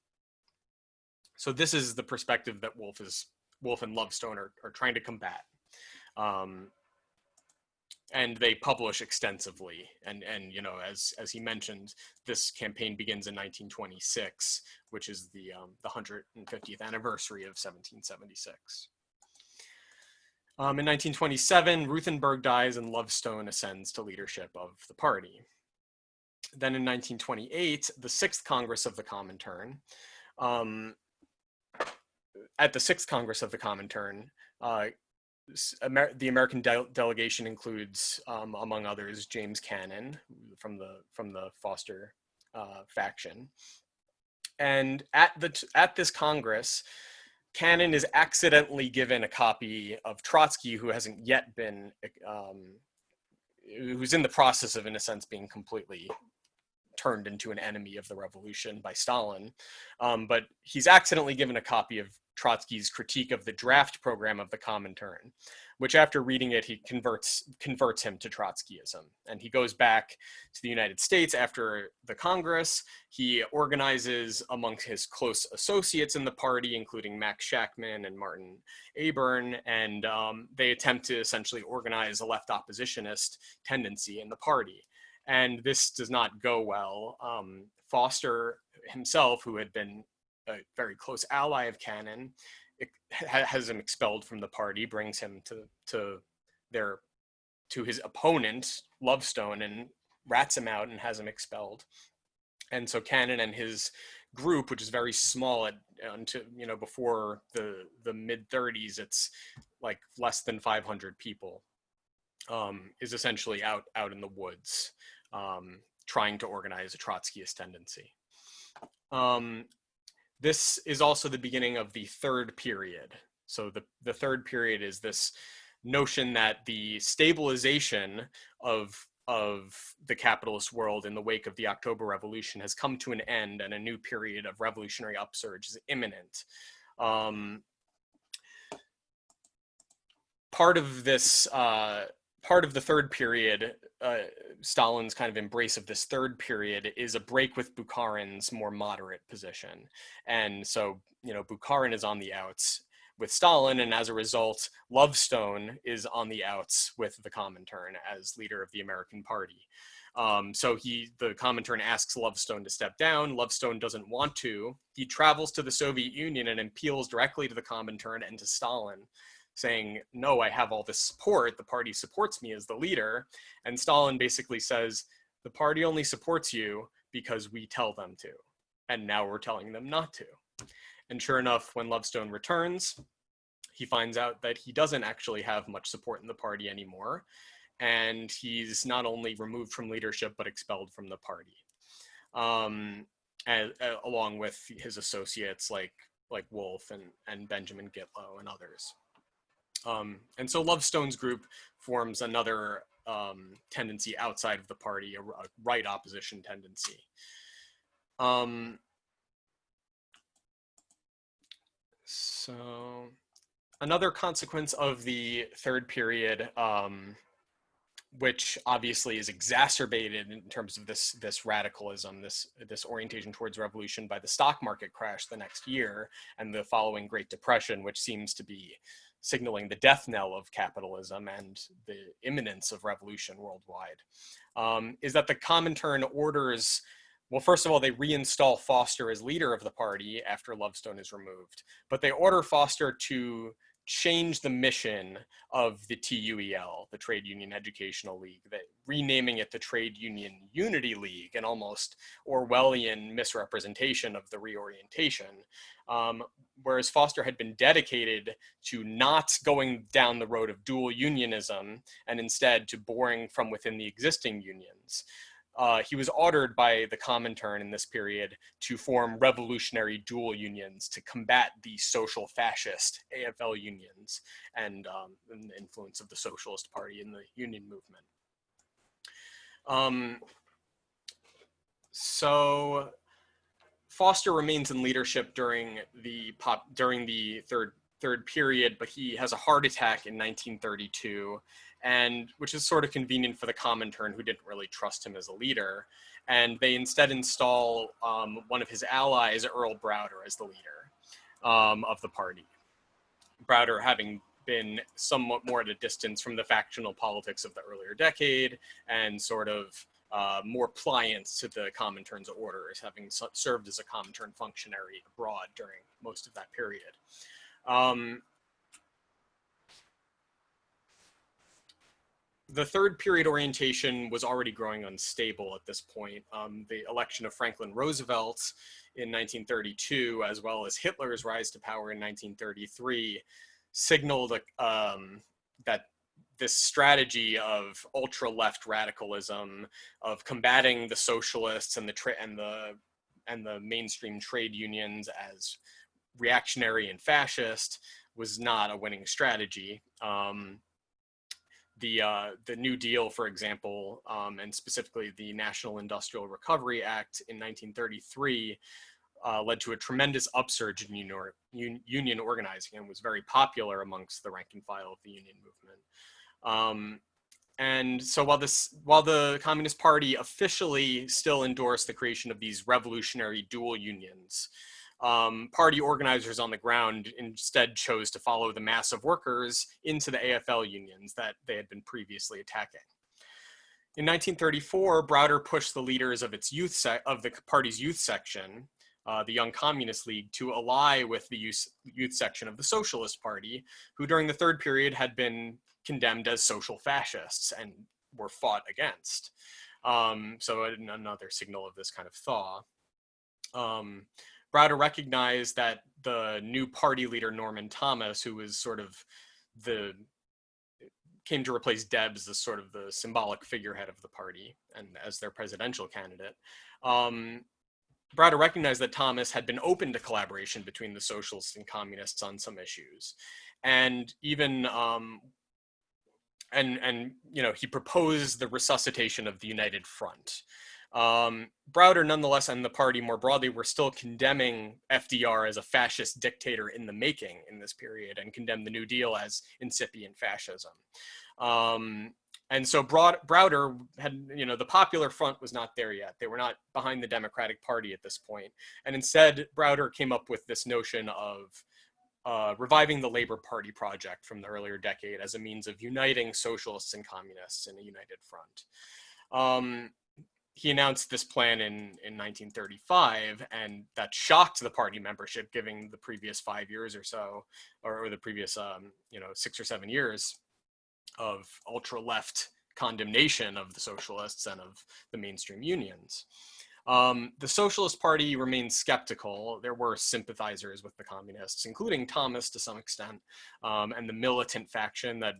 So this is the perspective that Woolf and Lovestone are trying to combat. And they publish extensively. And you know, as he mentioned, this campaign begins in 1926, which is the 150th anniversary of 1776. In 1927, Ruthenberg dies and Lovestone ascends to leadership of the party. Then in 1928, the 6th Congress of the Comintern, at the 6th Congress of the Comintern, the American delegation includes, among others, James Cannon from the Foster faction. And at this Congress, Cannon is accidentally given a copy of Trotsky, who hasn't yet been, who's in the process of, in a sense, being completely turned into an enemy of the revolution by Stalin. But he's accidentally given a copy of Trotsky's critique of the draft program of the Comintern, which after reading it, he converts him to Trotskyism. And he goes back to the United States after the Congress. He organizes amongst his close associates in the party, including Max Shachtman and Martin Aburn, and they attempt to essentially organize a left oppositionist tendency in the party. And this does not go well. Foster himself, who had been a very close ally of Cannon, has him expelled from the party, brings him to his opponent, Lovestone, and rats him out and has him expelled. And so Cannon and his group, which is very small until, you know, before the mid-30s, it's like less than 500 people, is essentially out in the woods, trying to organize a Trotskyist tendency. This is also the beginning of the third period. So the third period is this notion that the stabilization of the capitalist world in the wake of the October Revolution has come to an end, and a new period of revolutionary upsurge is imminent. Part of the third period, Stalin's kind of embrace of this third period, is a break with Bukharin's more moderate position. And so, you know, Bukharin is on the outs with Stalin, and as a result, Lovestone is on the outs with the Comintern as leader of the American Party. So the Comintern asks Lovestone to step down. Lovestone doesn't want to. He travels to the Soviet Union and appeals directly to the Comintern and to Stalin, saying, no, I have all this support. The party supports me as the leader. And Stalin basically says, the party only supports you because we tell them to. And now we're telling them not to. And sure enough, when Lovestone returns, he finds out that he doesn't actually have much support in the party anymore. And he's not only removed from leadership, but expelled from the party, along with his associates like Woolf and Benjamin Gitlow and others. And so Lovestone's group forms another tendency outside of the party, a right opposition tendency. So another consequence of the third period, which obviously is exacerbated in terms of this radicalism, this orientation towards revolution, by the stock market crash the next year and the following Great Depression, which seems to be signaling the death knell of capitalism and the imminence of revolution worldwide, is that the Comintern orders, well, first of all, they reinstall Foster as leader of the party after Lovestone is removed, but they order Foster to change the mission of the TUEL, the Trade Union Educational League, renaming it the Trade Union Unity League, an almost Orwellian misrepresentation of the reorientation. Whereas Foster had been dedicated to not going down the road of dual unionism and instead to boring from within the existing unions. he was ordered by the Comintern in this period to form revolutionary dual unions to combat the social fascist AFL unions and the influence of the Socialist Party in the union movement. So Foster remains in leadership during the third period, but he has a heart attack in 1932, and which is sort of convenient for the Comintern, who didn't really trust him as a leader, and they instead install one of his allies, Earl Browder, as the leader of the party. Browder having been somewhat more at a distance from the factional politics of the earlier decade and sort of more pliant to the Comintern's orders, having served as a Comintern functionary abroad during most of that period. The third period orientation was already growing unstable at this point. The election of Franklin Roosevelt in 1932, as well as Hitler's rise to power in 1933, signaled that this strategy of ultra-left radicalism, of combating the socialists and the mainstream trade unions as reactionary and fascist, was not a winning strategy. The New Deal, for example, and specifically the National Industrial Recovery Act in 1933, led to a tremendous upsurge in union organizing and was very popular amongst the rank and file of the union movement. And so while the Communist Party officially still endorsed the creation of these revolutionary dual unions, party organizers on the ground instead chose to follow the mass of workers into the AFL unions that they had been previously attacking. In 1934, Browder pushed the leaders of the party's youth section, the Young Communist League, to ally with the youth section of the Socialist Party, who during the third period had been condemned as social fascists and were fought against. So another signal of this kind of thaw. Browder recognized that the new party leader, Norman Thomas, who was sort of came to replace Debs as sort of the symbolic figurehead of the party and as their presidential candidate. Browder recognized that Thomas had been open to collaboration between the socialists and communists on some issues. And even, he proposed the resuscitation of the United Front. Browder, nonetheless, and the party more broadly, were still condemning FDR as a fascist dictator in the making in this period, and condemned the New Deal as incipient fascism. And so Browder had, the Popular Front was not there yet. They were not behind the Democratic Party at this point. And instead, Browder came up with this notion of reviving the Labor Party project from the earlier decade as a means of uniting socialists and communists in a united front. He announced this plan in 1935, and that shocked the party membership, given the previous 5 years or so, or the previous 6 or 7 years of ultra-left condemnation of the socialists and of the mainstream unions. The Socialist Party remained skeptical. There were sympathizers with the communists, including Thomas to some extent, and the militant faction that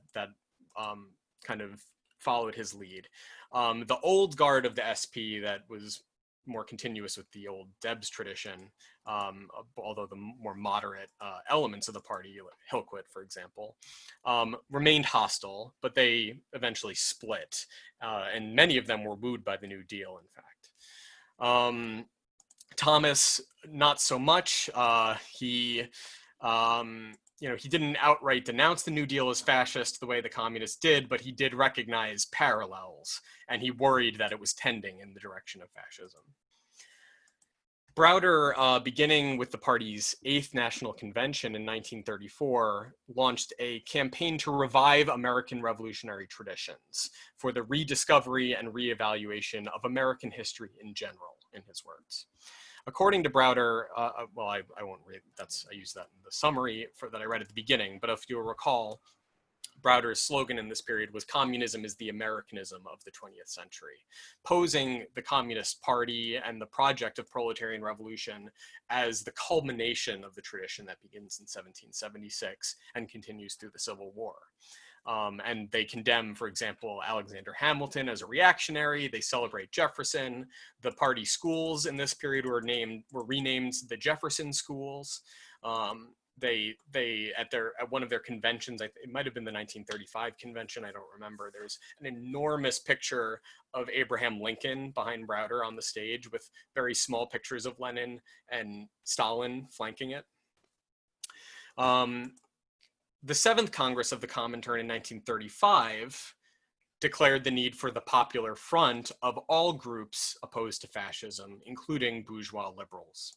kind of followed his lead. The old guard of the SP that was more continuous with the old Debs tradition, although the more moderate elements of the party, like Hillquit, for example, remained hostile, but they eventually split, and many of them were wooed by the New Deal, in fact. Thomas, not so much. He didn't outright denounce the New Deal as fascist the way the communists did, but he did recognize parallels, and he worried that it was tending in the direction of fascism. Browder, beginning with the party's 8th National Convention in 1934, launched a campaign to revive American revolutionary traditions for the rediscovery and reevaluation of American history in general, in his words. According to Browder, I won't read, I used that in the summary that I read at the beginning, but if you'll recall, Browder's slogan in this period was "Communism is the Americanism of the 20th century," posing the Communist Party and the project of proletarian revolution as the culmination of the tradition that begins in 1776 and continues through the Civil War. And they condemn, for example, Alexander Hamilton as a reactionary. They celebrate Jefferson. The party schools in this period were renamed the Jefferson Schools. They at one of their conventions, it might have been the 1935 convention, I don't remember, there's an enormous picture of Abraham Lincoln behind Browder on the stage with very small pictures of Lenin and Stalin flanking it. The Seventh Congress of the Comintern in 1935 declared the need for the popular front of all groups opposed to fascism, including bourgeois liberals.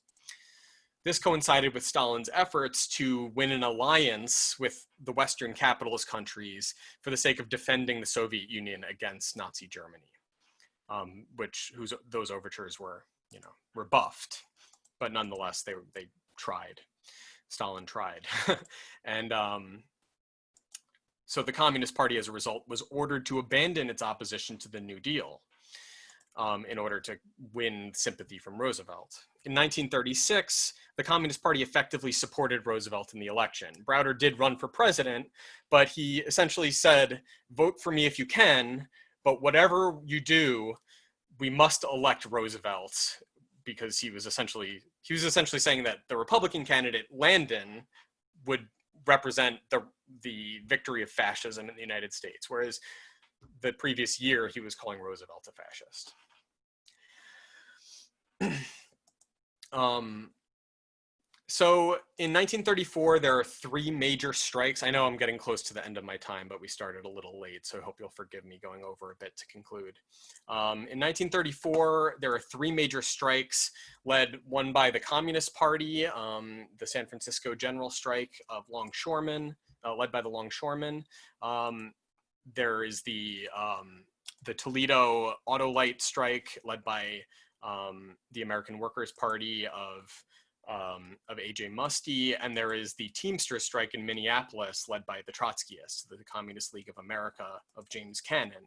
This coincided with Stalin's efforts to win an alliance with the Western capitalist countries for the sake of defending the Soviet Union against Nazi Germany, those overtures were, rebuffed, but nonetheless they tried. Stalin tried, and so the Communist Party, as a result, was ordered to abandon its opposition to the New Deal in order to win sympathy from Roosevelt. In 1936, the Communist Party effectively supported Roosevelt in the election. Browder did run for president, but he essentially said, vote for me if you can, but whatever you do, we must elect Roosevelt, because he was essentially saying that the Republican candidate, Landon, would represent the victory of fascism in the United States, whereas the previous year he was calling Roosevelt a fascist. So in 1934, there are three major strikes. I know I'm getting close to the end of my time, but we started a little late, so I hope you'll forgive me going over a bit to conclude. In 1934, there are three major strikes, one by the Communist Party, the San Francisco General Strike of longshoremen, led by the longshoremen. There is the Toledo Autolite Strike, led by the American Workers' Party of A.J. Musty, and there is the Teamsters strike in Minneapolis, led by the Trotskyists, the Communist League of America of James Cannon.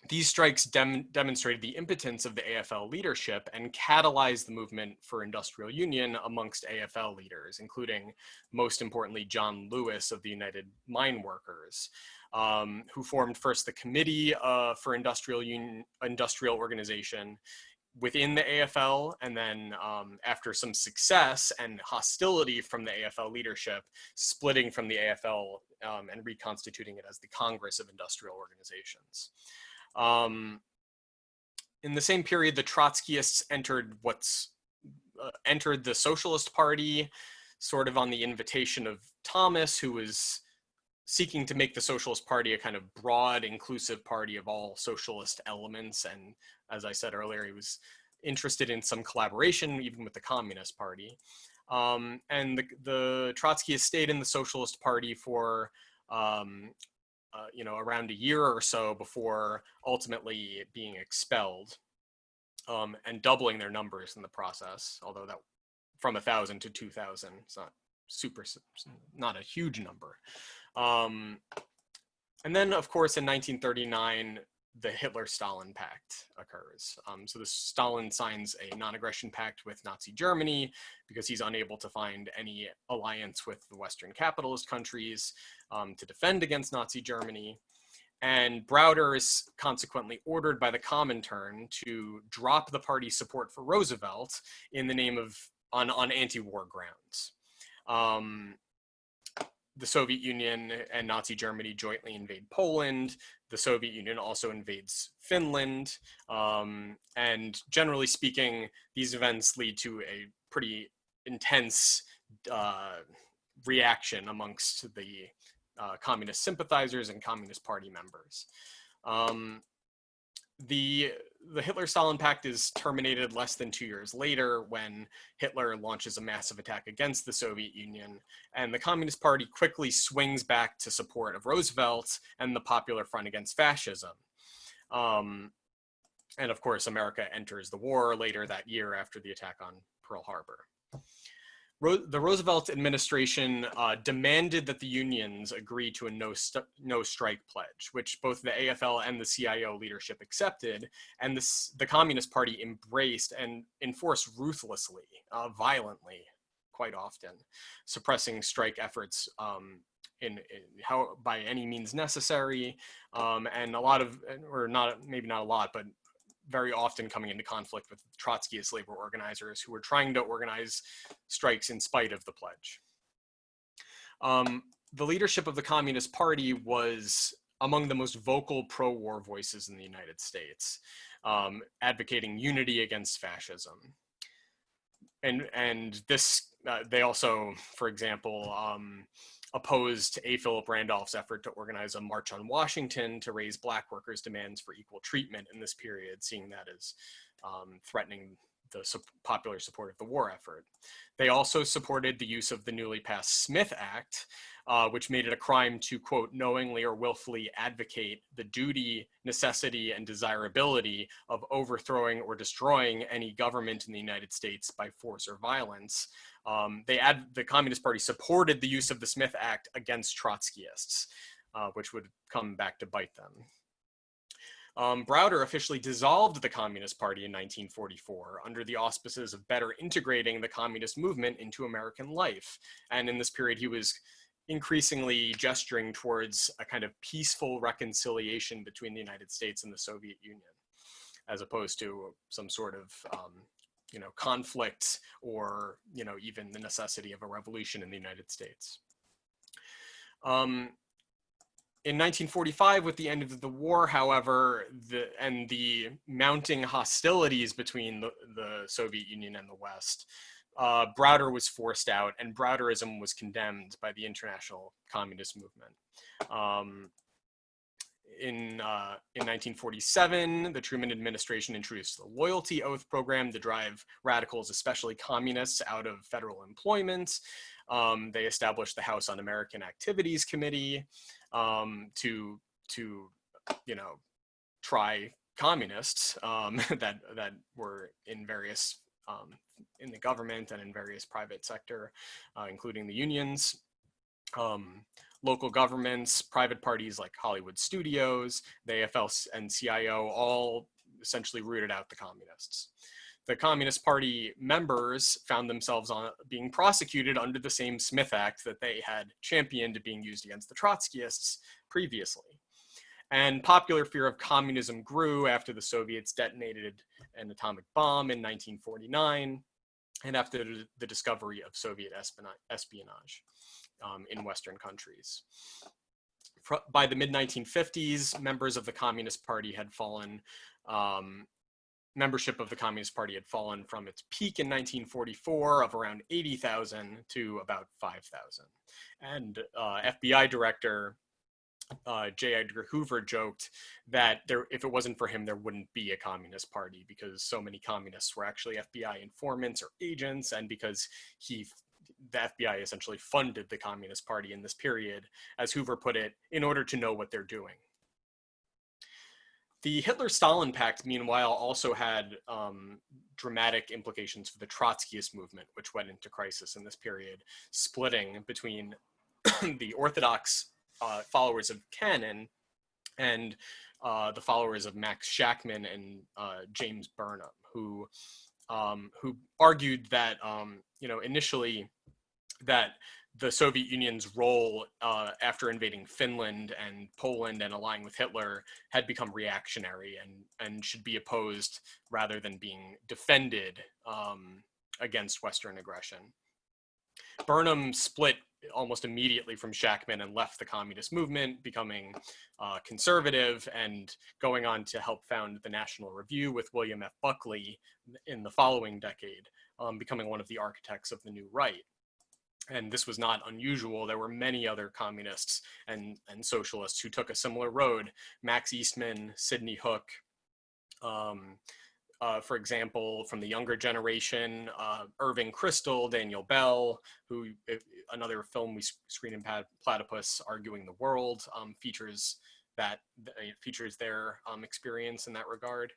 These strikes demonstrated the impotence of the AFL leadership and catalyzed the movement for industrial union amongst AFL leaders, including, most importantly, John Lewis of the United Mine Workers, who formed first the Committee for Industrial Organization within the AFL, and then after some success and hostility from the AFL leadership, splitting from the AFL and reconstituting it as the Congress of Industrial Organizations. In the same period, the Trotskyists entered the Socialist Party, sort of on the invitation of Thomas, who was seeking to make the Socialist Party a kind of broad, inclusive party of all socialist elements. And as I said earlier, he was interested in some collaboration, even with the Communist Party. And the Trotskyists stayed in the Socialist Party for around a year or so before ultimately being expelled, and doubling their numbers in the process, although that from 1,000 to 2,000, it's not a huge number. And then, of course, in 1939, the Hitler-Stalin Pact occurs. So Stalin signs a non-aggression pact with Nazi Germany because he's unable to find any alliance with the Western capitalist countries to defend against Nazi Germany. And Browder is consequently ordered by the Comintern to drop the party's support for Roosevelt in the name of, on anti-war grounds. The Soviet Union and Nazi Germany jointly invade Poland. The Soviet Union also invades Finland. And generally speaking, these events lead to a pretty intense reaction amongst the communist sympathizers and Communist Party members. The Hitler-Stalin Pact is terminated less than 2 years later when Hitler launches a massive attack against the Soviet Union, and the Communist Party quickly swings back to support of Roosevelt and the Popular Front Against Fascism. And of course, America enters the war later that year after the attack on Pearl Harbor. The Roosevelt administration demanded that the unions agree to a no strike pledge, which both the AFL and the CIO leadership accepted, and the Communist Party embraced and enforced ruthlessly, violently, quite often, suppressing strike efforts how by any means necessary, and a lot of, or not, maybe not a lot, but very often coming into conflict with Trotskyist labor organizers who were trying to organize strikes in spite of the pledge. The leadership of the Communist Party was among the most vocal pro-war voices in the United States, advocating unity against fascism. And this, they also, for example, opposed A. Philip Randolph's effort to organize a march on Washington to raise Black workers' demands for equal treatment in this period, seeing that as threatening the popular support of the war effort. They also supported the use of the newly passed Smith Act, which made it a crime to, quote, knowingly or willfully advocate the duty, necessity, and desirability of overthrowing or destroying any government in the United States by force or violence. The Communist Party supported the use of the Smith Act against Trotskyists, which would come back to bite them. Browder officially dissolved the Communist Party in 1944 under the auspices of better integrating the communist movement into American life. And in this period, he was increasingly gesturing towards a kind of peaceful reconciliation between the United States and the Soviet Union, as opposed to some sort of conflict or even the necessity of a revolution in the United States. In 1945, with the end of the war, however, the mounting hostilities between the Soviet Union and the West, Browder was forced out, and Browderism was condemned by the international communist movement. In 1947, the Truman administration introduced the Loyalty Oath program to drive radicals, especially communists, out of federal employment. They established the House Un-American Activities Committee to try communists that were in various in the government and in various private sector, including the unions. Local governments, private parties like Hollywood Studios, the AFL and CIO all essentially rooted out the communists. The Communist Party members found themselves being prosecuted under the same Smith Act that they had championed being used against the Trotskyists previously. And popular fear of communism grew after the Soviets detonated an atomic bomb in 1949 and after the discovery of Soviet espionage in Western countries. By the mid-1950s, members of the Communist Party had fallen, membership of the Communist Party had fallen from its peak in 1944 of around 80,000 to about 5,000. And FBI Director J. Edgar Hoover joked that if it wasn't for him, there wouldn't be a Communist Party, because so many communists were actually FBI informants or agents, and because the FBI essentially funded the Communist Party in this period, as Hoover put it, in order to know what they're doing. The Hitler-Stalin Pact, meanwhile, also had dramatic implications for the Trotskyist movement, which went into crisis in this period, splitting between the Orthodox followers of Cannon and the followers of Max Shachtman and James Burnham, who argued that initially that the Soviet Union's role after invading Finland and Poland and allying with Hitler had become reactionary and should be opposed rather than being defended against Western aggression. Burnham split almost immediately from Shachtman and left the communist movement, becoming conservative and going on to help found the National Review with William F. Buckley in the following decade, becoming one of the architects of the New Right. And this was not unusual. There were many other communists and socialists who took a similar road. Max Eastman, Sidney Hook, for example, from the younger generation, Irving Kristol, Daniel Bell, who another film we screened in Platypus, Arguing the World, features their experience in that regard.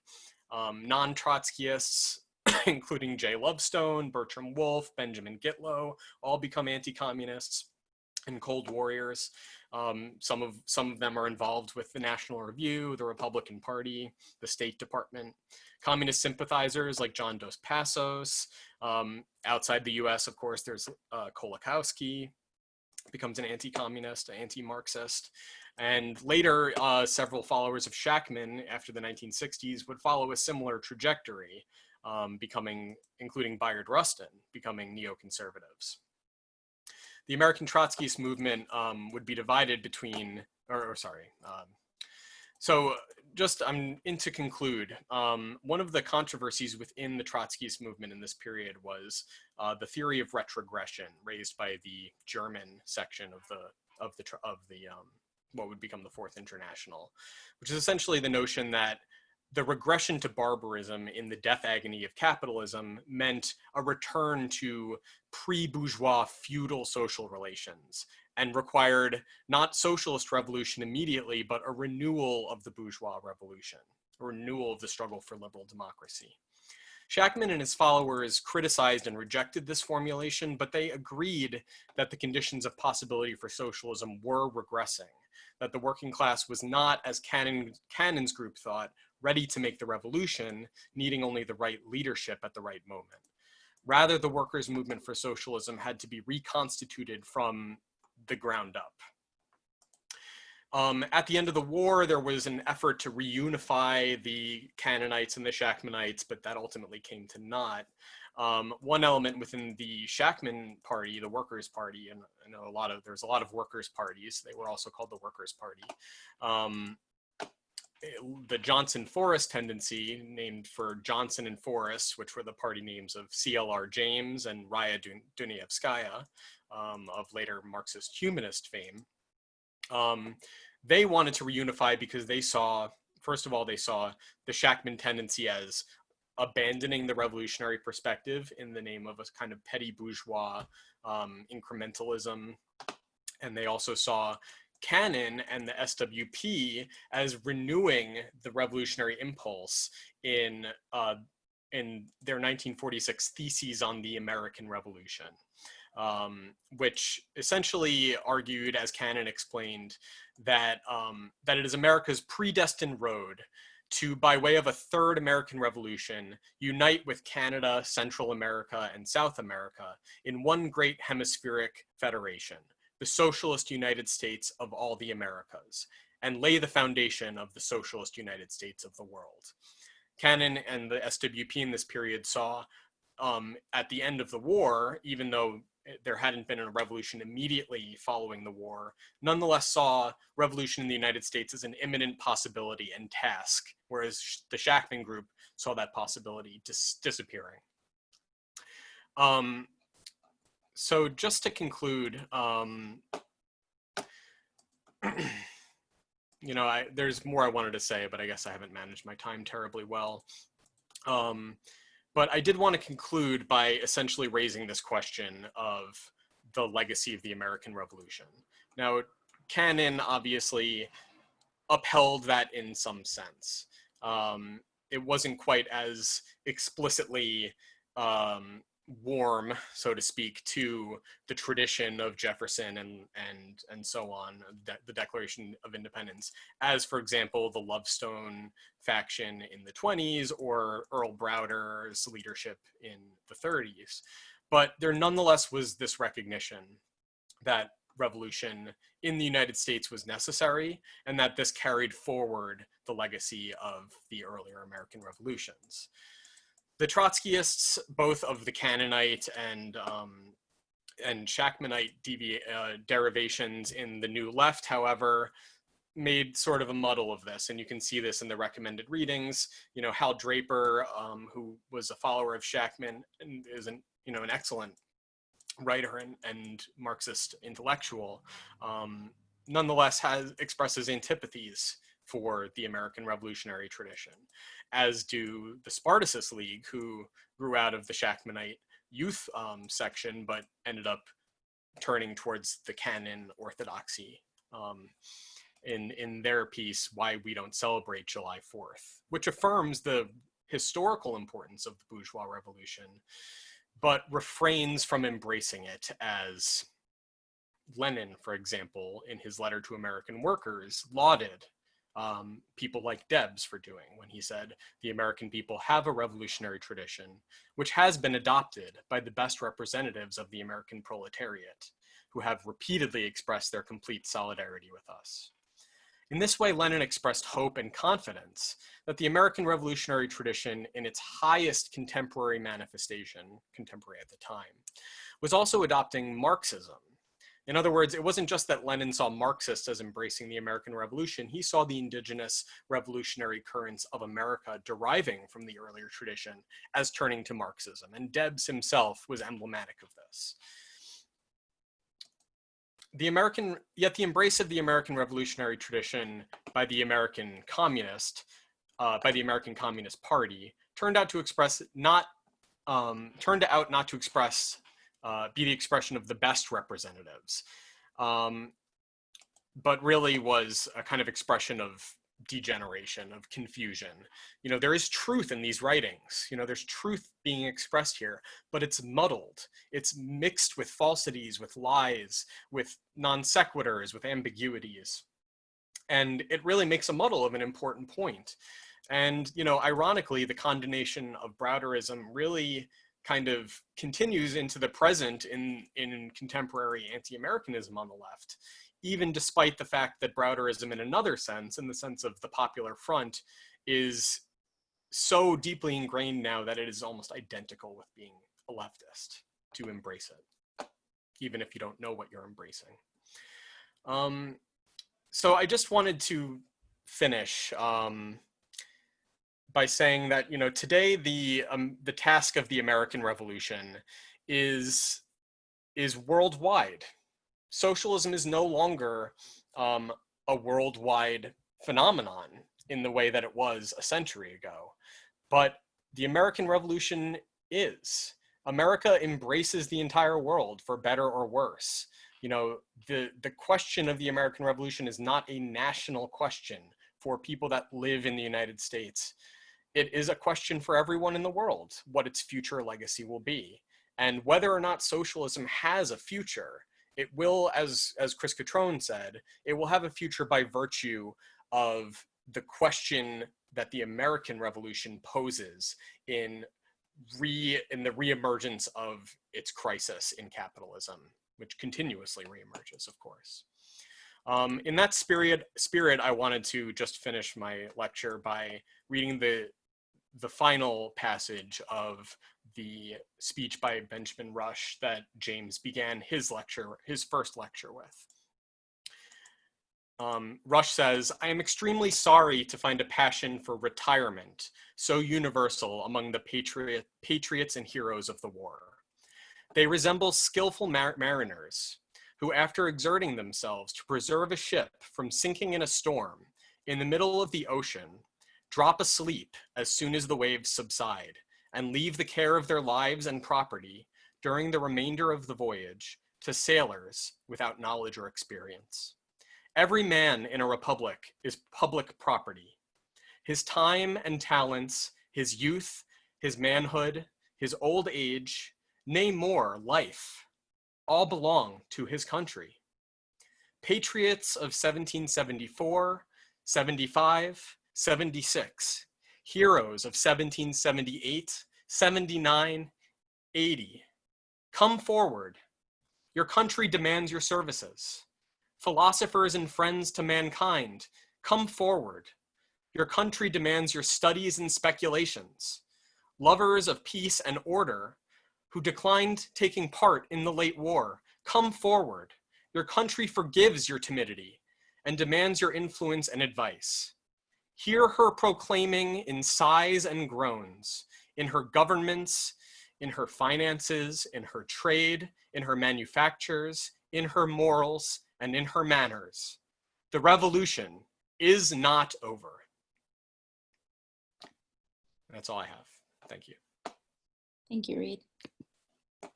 Non-Trotskyists, including Jay Lovestone, Bertram Wolfe, Benjamin Gitlow, all become anti-communists and Cold Warriors. Some of them are involved with the National Review, the Republican Party, the State Department. Communist sympathizers like John Dos Passos. Outside the US, of course, there's Kolakowski. becomes an anti-communist, anti-Marxist. And later, several followers of Shachtman after the 1960s would follow a similar trajectory, including Bayard Rustin, becoming neoconservatives. The American Trotskyist movement would be divided between, so just to conclude, one of the controversies within the Trotskyist movement in this period was the theory of retrogression raised by the German section of the what would become the Fourth International, which is essentially the notion that the regression to barbarism in the death agony of capitalism meant a return to pre-bourgeois feudal social relations and required not socialist revolution immediately, but a renewal of the bourgeois revolution, a renewal of the struggle for liberal democracy. Shachtman and his followers criticized and rejected this formulation, but they agreed that the conditions of possibility for socialism were regressing, that the working class was not, as Cannon's group thought, ready to make the revolution, needing only the right leadership at the right moment. Rather, the workers' movement for socialism had to be reconstituted from the ground up. At the end of the war, there was an effort to reunify the Cannonites and the Shachtmanites, but that ultimately came to naught. One element within the Shachtman party, the Workers' Party, and I know there's a lot of workers' parties. They were also called the Workers' Party. The Johnson-Forrest tendency, named for Johnson and Forrest, which were the party names of C.L.R. James and Raya Dunayevskaya, of later Marxist humanist fame. They wanted to reunify because they saw, first of all, they saw the Shachtman tendency as abandoning the revolutionary perspective in the name of a kind of petty bourgeois incrementalism. And they also saw Cannon and the SWP as renewing the revolutionary impulse in their 1946 Theses on the American Revolution, which essentially argued, as Cannon explained, that it is America's predestined road to, by way of a third American Revolution, unite with Canada, Central America, and South America in one great hemispheric federation, the socialist United States of all the Americas, and lay the foundation of the socialist United States of the world. Cannon and the SWP in this period saw, at the end of the war, even though there hadn't been a revolution immediately following the war, nonetheless saw revolution in the United States as an imminent possibility and task, whereas the Shachtman group saw that possibility disappearing. So just to conclude, there's more I wanted to say, but I guess I haven't managed my time terribly well. But I did want to conclude by essentially raising this question of the legacy of the American Revolution. Now, Cannon obviously upheld that in some sense. It wasn't quite as explicitly warm, so to speak, to the tradition of Jefferson and so on, the Declaration of Independence, as, for example, the Lovestone faction in the 20s or Earl Browder's leadership in the 30s. But there nonetheless was this recognition that revolution in the United States was necessary, and that this carried forward the legacy of the earlier American revolutions. The Trotskyists, both of the Cannonite and Shachtmanite derivations in the New Left, however, made sort of a muddle of this, and you can see this in the recommended readings. Hal Draper, who was a follower of Shachtman and is an excellent writer and Marxist intellectual, nonetheless expresses antipathies for the American revolutionary tradition, as do the Spartacus League, who grew out of the Shachtmanite youth section, but ended up turning towards the Cannon orthodoxy in their piece, Why We Don't Celebrate July 4th, which affirms the historical importance of the bourgeois revolution, but refrains from embracing it, as Lenin, for example, in his letter to American workers, lauded people like Debs for doing, when he said, the American people have a revolutionary tradition, which has been adopted by the best representatives of the American proletariat. who have repeatedly expressed their complete solidarity with us. In this way, Lenin expressed hope and confidence that the American revolutionary tradition, in its highest contemporary manifestation, contemporary at the time, was also adopting Marxism. In other words, it wasn't just that Lenin saw Marxists as embracing the American Revolution, he saw the indigenous revolutionary currents of America deriving from the earlier tradition as turning to Marxism, and Debs himself was emblematic of this. Yet the embrace of the American revolutionary tradition by the American Communist Party turned out not to express be the expression of the best representatives, but really was a kind of expression of degeneration, of confusion. You know, there is truth in these writings. You know, there's truth being expressed here, but it's muddled. It's mixed with falsities, with lies, with non sequiturs, with ambiguities. And it really makes a muddle of an important point. And, you know, ironically, the condemnation of Browderism really kind of continues into the present in contemporary anti-Americanism on the left, even despite the fact that Browderism in another sense, in the sense of the Popular Front, is so deeply ingrained now that it is almost identical with being a leftist, to embrace it, even if you don't know what you're embracing. So I just wanted to finish by saying that, you know, today the task of the American Revolution is worldwide. Socialism is no longer a worldwide phenomenon in the way that it was a century ago, but the American Revolution is. America embraces the entire world, for better or worse. You know, the question of the American Revolution is not a national question for people that live in the United States. It is a question for everyone in the world, what its future legacy will be. And whether or not socialism has a future, it will, as Chris Catrone said, it will have a future by virtue of the question that the American Revolution poses in the reemergence of its crisis in capitalism, which continuously reemerges, of course. In that spirit, I wanted to just finish my lecture by reading the final passage of the speech by Benjamin Rush that James began his first lecture with. Rush says, "I am extremely sorry to find a passion for retirement so universal among the patriots and heroes of the war. They resemble skillful mariners who, after exerting themselves to preserve a ship from sinking in a storm in the middle of the ocean, drop asleep as soon as the waves subside, and leave the care of their lives and property during the remainder of the voyage to sailors without knowledge or experience. Every man in a republic is public property. His time and talents, his youth, his manhood, his old age, nay more, life, all belong to his country. Patriots of 1774, 75, 76, heroes of 1778, 79, 80. Come forward. Your country demands your services. Philosophers and friends to mankind, come forward. Your country demands your studies and speculations. Lovers of peace and order who declined taking part in the late war, come forward. Your country forgives your timidity and demands your influence and advice. Hear her proclaiming in sighs and groans, in her governments, in her finances, in her trade, in her manufactures, in her morals, and in her manners. The revolution is not over." That's all I have. Thank you. Thank you, Reid. I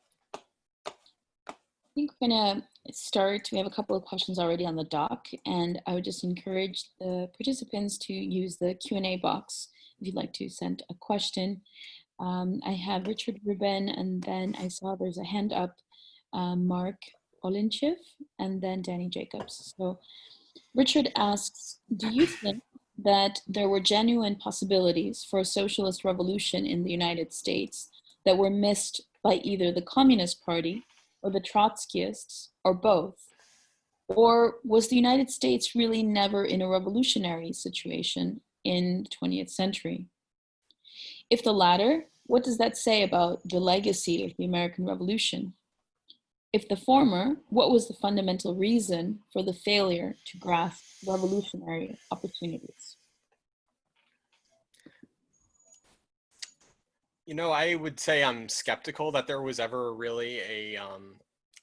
think we're gonna start. We have a couple of questions already on the doc, and I would just encourage the participants to use the Q&A box if you'd like to send a question. I have Richard Rubin, and then I saw there's a hand up, Mark Olinchev, and then Danny Jacobs. So Richard asks, do you think that there were genuine possibilities for a socialist revolution in the United States that were missed by either the Communist Party or the Trotskyists, or both? Or was the United States really never in a revolutionary situation in the 20th century? If the latter, what does that say about the legacy of the American Revolution? If the former, what was the fundamental reason for the failure to grasp revolutionary opportunities? You know, I would say I'm skeptical that there was ever really a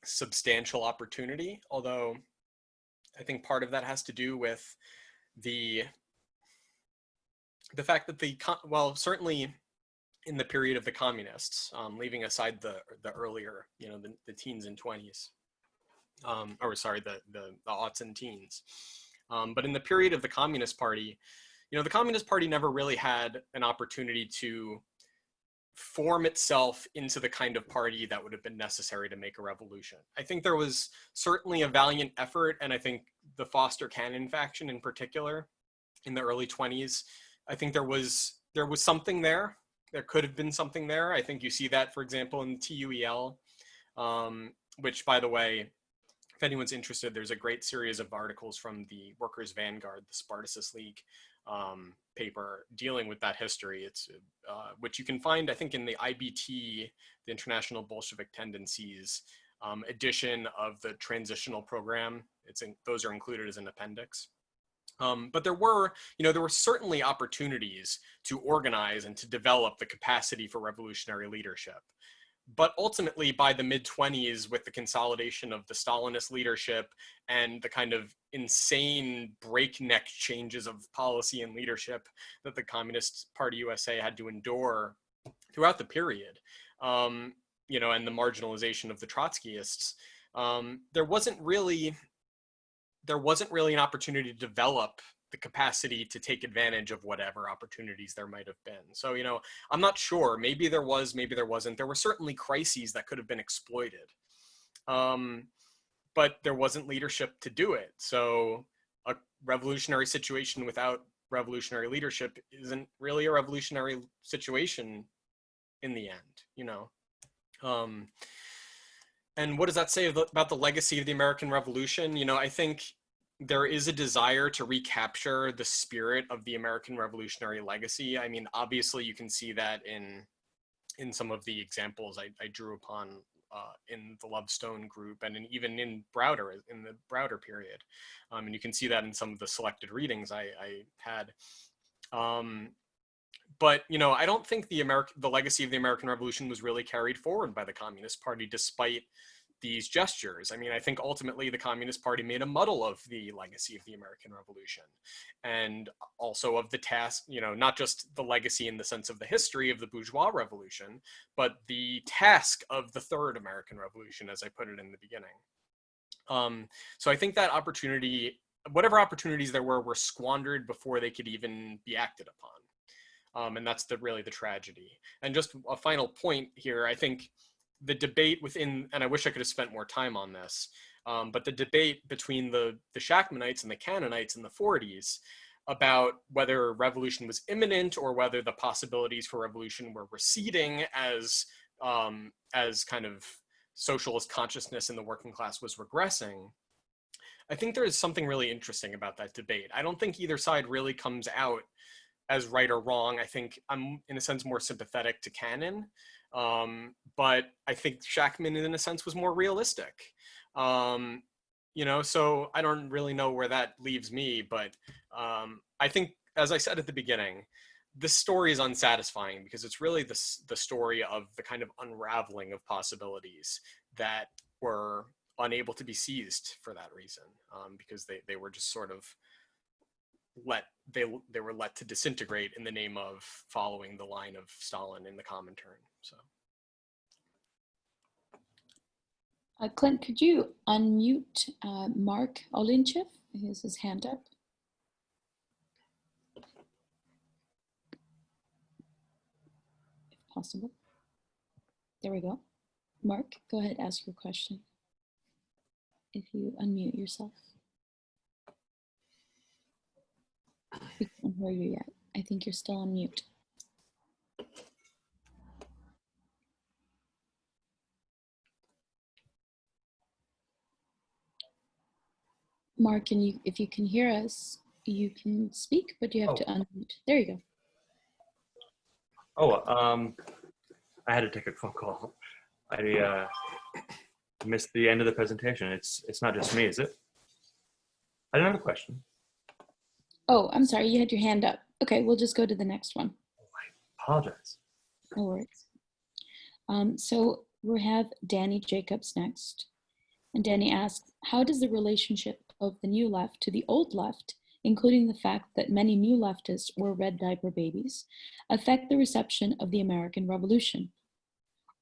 substantial opportunity, although I think part of that has to do with the fact that well, certainly in the period of the communists, leaving aside the earlier, you know, the teens and 20s, or sorry, the aughts and teens, but in the period of the Communist Party, you know, the Communist Party never really had an opportunity to form itself into the kind of party that would have been necessary to make a revolution. I think there was certainly a valiant effort, and I think the Foster Cannon faction in particular in the early 20s, I think there was something there. There could have been something there. I think you see that, for example, in TUEL, which, by the way, if anyone's interested, there's a great series of articles from the Workers' Vanguard, the Spartacus League paper dealing with that history. It's which you can find, I think, in the IBT, the International Bolshevik Tendencies edition of the transitional program. Those are included as an appendix. But there were certainly opportunities to organize and to develop the capacity for revolutionary leadership. But ultimately, by the mid-20s, with the consolidation of the Stalinist leadership and the kind of insane breakneck changes of policy and leadership that the Communist Party USA had to endure throughout the period, you know, and the marginalization of the Trotskyists, there wasn't really an opportunity to develop the capacity to take advantage of whatever opportunities there might have been. So, you know, I'm not sure. Maybe there was, maybe there wasn't. There were certainly crises that could have been exploited. But there wasn't leadership to do it. So a revolutionary situation without revolutionary leadership isn't really a revolutionary situation in the end, you know. And what does that say about the legacy of the American Revolution? You know, I think there is a desire to recapture the spirit of the American revolutionary legacy. I mean, obviously you can see that in some of the examples I drew upon in the Lovestone group, and even in Browder, in the Browder period. And you can see that in some of the selected readings I had. But, you know, I don't think the legacy of the American Revolution was really carried forward by the Communist Party, despite these gestures. I mean, I think ultimately the Communist Party made a muddle of the legacy of the American Revolution, and also of the task, you know, not just the legacy in the sense of the history of the bourgeois revolution, but the task of the Third American Revolution, as I put it in the beginning. So I think that opportunity, whatever opportunities there were squandered before they could even be acted upon. And that's really the tragedy. And just a final point here, I think the debate within, and I wish I could have spent more time on this, but the debate between the Shachtmanites and the Cannonites in the 40s about whether revolution was imminent or whether the possibilities for revolution were receding as kind of socialist consciousness in the working class was regressing. I think there is something really interesting about that debate. I don't think either side really comes out as right or wrong. I think I'm, in a sense, more sympathetic to Cannon. But I think Shachtman, in a sense, was more realistic. You know, so I don't really know where that leaves me, but I think, as I said at the beginning, this story is unsatisfying because it's really the story of the kind of unraveling of possibilities that were unable to be seized for that reason, because they were just sort of they were let to disintegrate in the name of following the line of Stalin in the Comintern. So, Clint, could you unmute Mark Olinchev? He has his hand up. If possible. There we go. Mark, go ahead, ask your question. If you unmute yourself. We can't hear you yet. I think you're still on mute. Mark, if you can hear us, you can speak, but you have to unmute. There you go. I had to take a phone call. I missed the end of the presentation. It's not just me, is it? I didn't have a question. Oh, I'm sorry, you had your hand up. Okay, we'll just go to the next one. Oh, I apologize. No worries. So we have Danny Jacobs next. And Danny asks, how does the relationship of the new left to the old left, including the fact that many new leftists were red diaper babies, affect the reception of the American Revolution?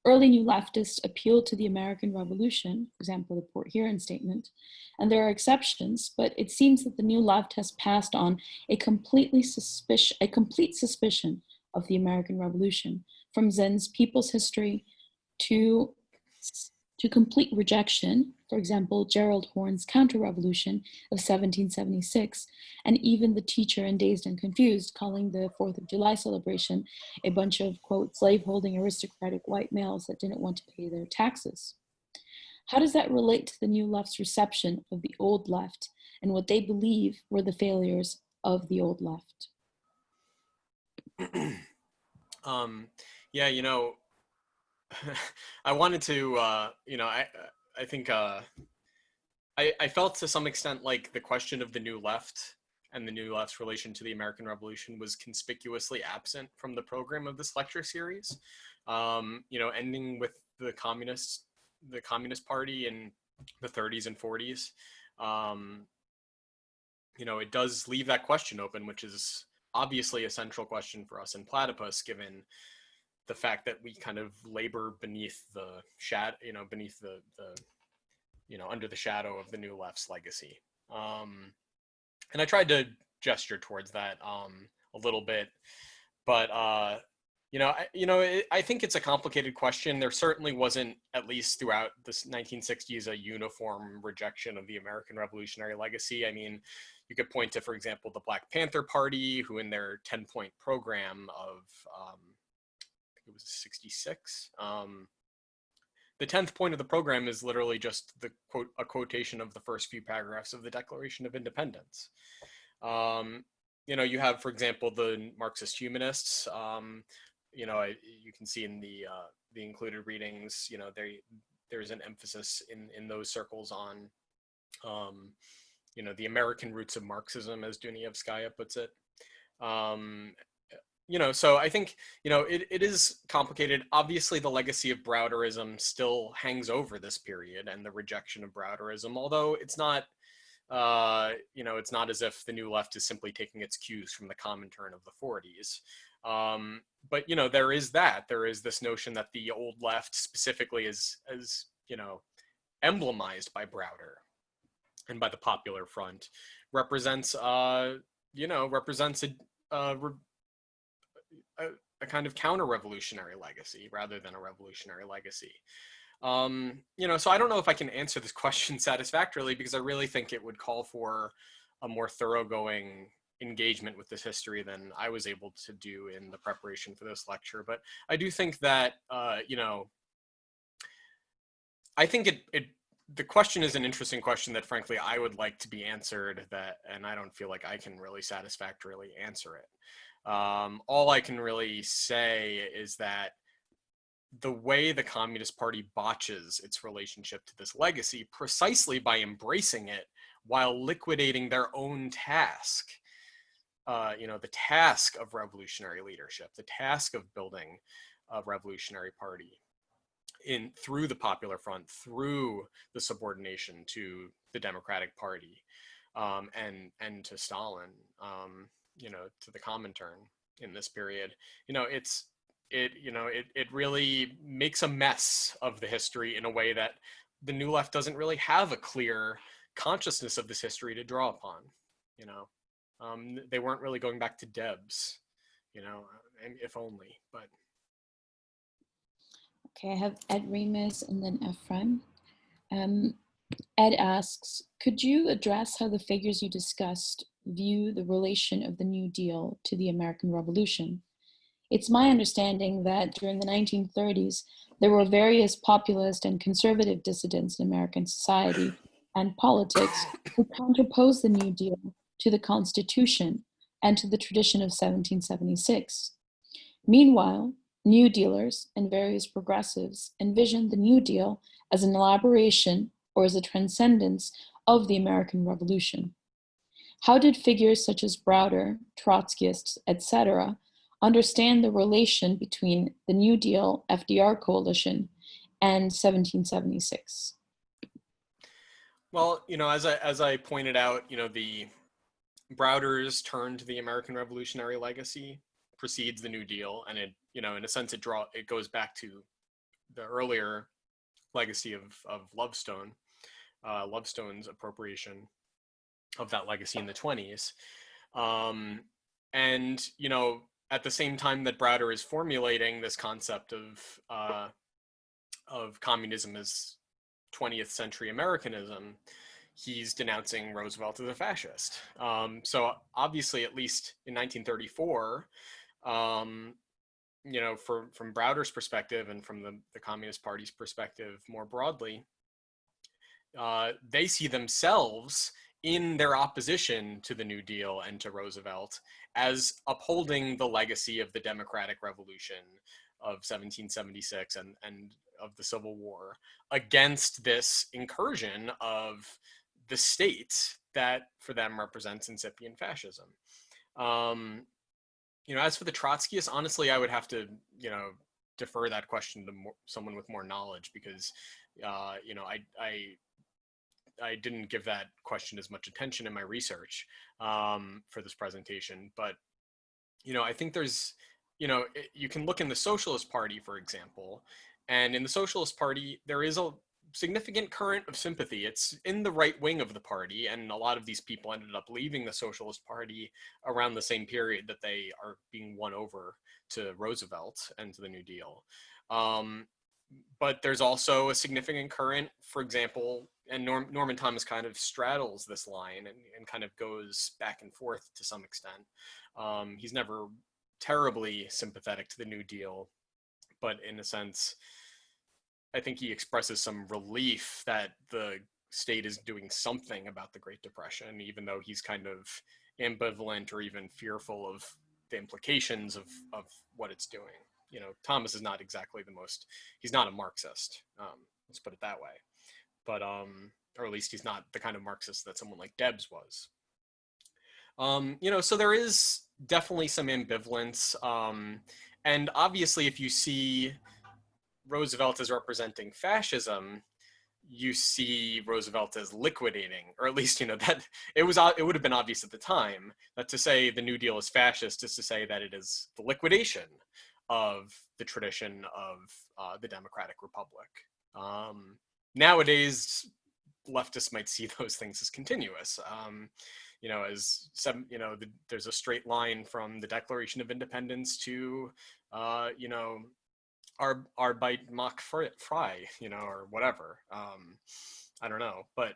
Early new leftists appealed to the American Revolution, for example, the Port Huron Statement, and there are exceptions, but it seems that the new left has passed on a complete suspicion of the American Revolution, from Zen's People's History to complete rejection, for example, Gerald Horne's Counter-Revolution of 1776, and even the teacher in Dazed and Confused calling the 4th of July celebration a bunch of, quote, slave-holding aristocratic white males that didn't want to pay their taxes. How does that relate to the new left's reception of the old left and what they believe were the failures of the old left? Yeah, you know, I wanted to, I think I felt to some extent like the question of the new left and the new left's relation to the American Revolution was conspicuously absent from the program of this lecture series. Ending with the Communist Party in the 30s and 40s. It does leave that question open, which is obviously a central question for us in Platypus, given the fact that we kind of labor beneath the shadow, under the shadow of the new left's legacy. And I tried to gesture towards that a little bit, but I think it's a complicated question. There certainly wasn't, at least throughout the 1960s, a uniform rejection of the American revolutionary legacy. I mean, you could point to, for example, the Black Panther Party, who in their 10-point program of it was 66. The 10th point of the program is literally just a quotation of the first few paragraphs of the Declaration of Independence. You have, for example, the Marxist humanists. You can see in the included readings, there's an emphasis in those circles on, the American roots of Marxism, as Dunayevskaya puts it. So I think, it is complicated. Obviously, the legacy of Browderism still hangs over this period and the rejection of Browderism, although it's not, it's not as if the new left is simply taking its cues from the Comintern of the 40s. But, there is this notion that the old left specifically is emblemized by Browder and by the Popular Front represents a kind of counter-revolutionary legacy rather than a revolutionary legacy. So I don't know if I can answer this question satisfactorily, because I really think it would call for a more thoroughgoing engagement with this history than I was able to do in the preparation for this lecture. But I do think that, I think the question is an interesting question that, frankly, I would like to be answered, and I don't feel like I can really satisfactorily answer it. All I can really say is that the way the Communist Party botches its relationship to this legacy, precisely by embracing it while liquidating their own task, the task of revolutionary leadership, the task of building a revolutionary party through the Popular Front, through the subordination to the Democratic Party, and to Stalin, to the Comintern in this period. It really makes a mess of the history in a way that the New Left doesn't really have a clear consciousness of this history to draw upon. They weren't really going back to Debs, if only, but. Okay, I have Ed Remus and then Ephraim. Ed asks, could you address how the figures you discussed view the relation of the New Deal to the American Revolution? It's my understanding that during the 1930s, there were various populist and conservative dissidents in American society and politics who counterposed the New Deal to the Constitution and to the tradition of 1776. Meanwhile, New Dealers and various progressives envisioned the New Deal as an elaboration or as a transcendence of the American Revolution. How did figures such as Browder, Trotskyists, etc., understand the relation between the New Deal FDR coalition and 1776? Well, as I pointed out, the Browder's turn to the American Revolutionary legacy precedes the New Deal, and it, in a sense, it goes back to the earlier legacy of Lovestone's appropriation of that legacy in the 20s. And, at the same time that Browder is formulating this concept of communism as 20th century Americanism, he's denouncing Roosevelt as a fascist. So obviously, at least in 1934, from Browder's perspective and from the Communist Party's perspective more broadly, they see themselves in their opposition to the New Deal and to Roosevelt as upholding the legacy of the Democratic Revolution of 1776 and of the Civil War against this incursion of the state that for them represents incipient fascism. As for the Trotskyists, honestly, I would have to, defer that question to someone with more knowledge because, I didn't give that question as much attention in my research for this presentation. But, I think there's, you can look in the Socialist Party, for example, and in the Socialist Party, there is a significant current of sympathy. It's in the right wing of the party, and a lot of these people ended up leaving the Socialist Party around the same period that they are being won over to Roosevelt and to the New Deal. But there's also a significant current, for example, and Norman Thomas kind of straddles this line and kind of goes back and forth to some extent. He's never terribly sympathetic to the New Deal, but in a sense, I think he expresses some relief that the state is doing something about the Great Depression, even though he's kind of ambivalent or even fearful of the implications of what it's doing. Thomas is not exactly he's not a Marxist, let's put it that way. But, or at least he's not the kind of Marxist that someone like Debs was. So there is definitely some ambivalence. And obviously, if you see Roosevelt as representing fascism, you see Roosevelt as liquidating, or at least, that it would have been obvious at the time that to say the New Deal is fascist is to say that it is the liquidation of the tradition of the Democratic Republic. Nowadays, leftists might see those things as continuous. There's a straight line from the Declaration of Independence to, Arbeit macht frei, or whatever. I don't know, but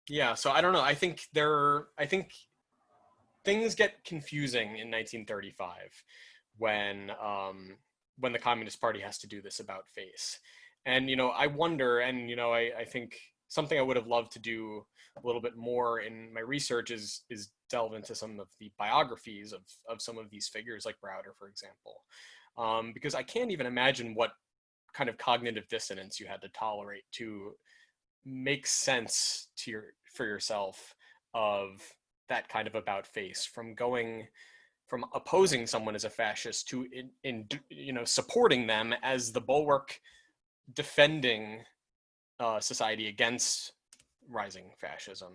yeah. So I don't know. I think things get confusing in 1935 when the Communist Party has to do this about face. And, I wonder, and, I think something I would have loved to do a little bit more in my research is delve into some of the biographies of some of these figures like Browder, for example, because I can't even imagine what kind of cognitive dissonance you had to tolerate to make sense for yourself of that kind of about face, from opposing someone as a fascist to supporting them as the bulwark defending society against rising fascism.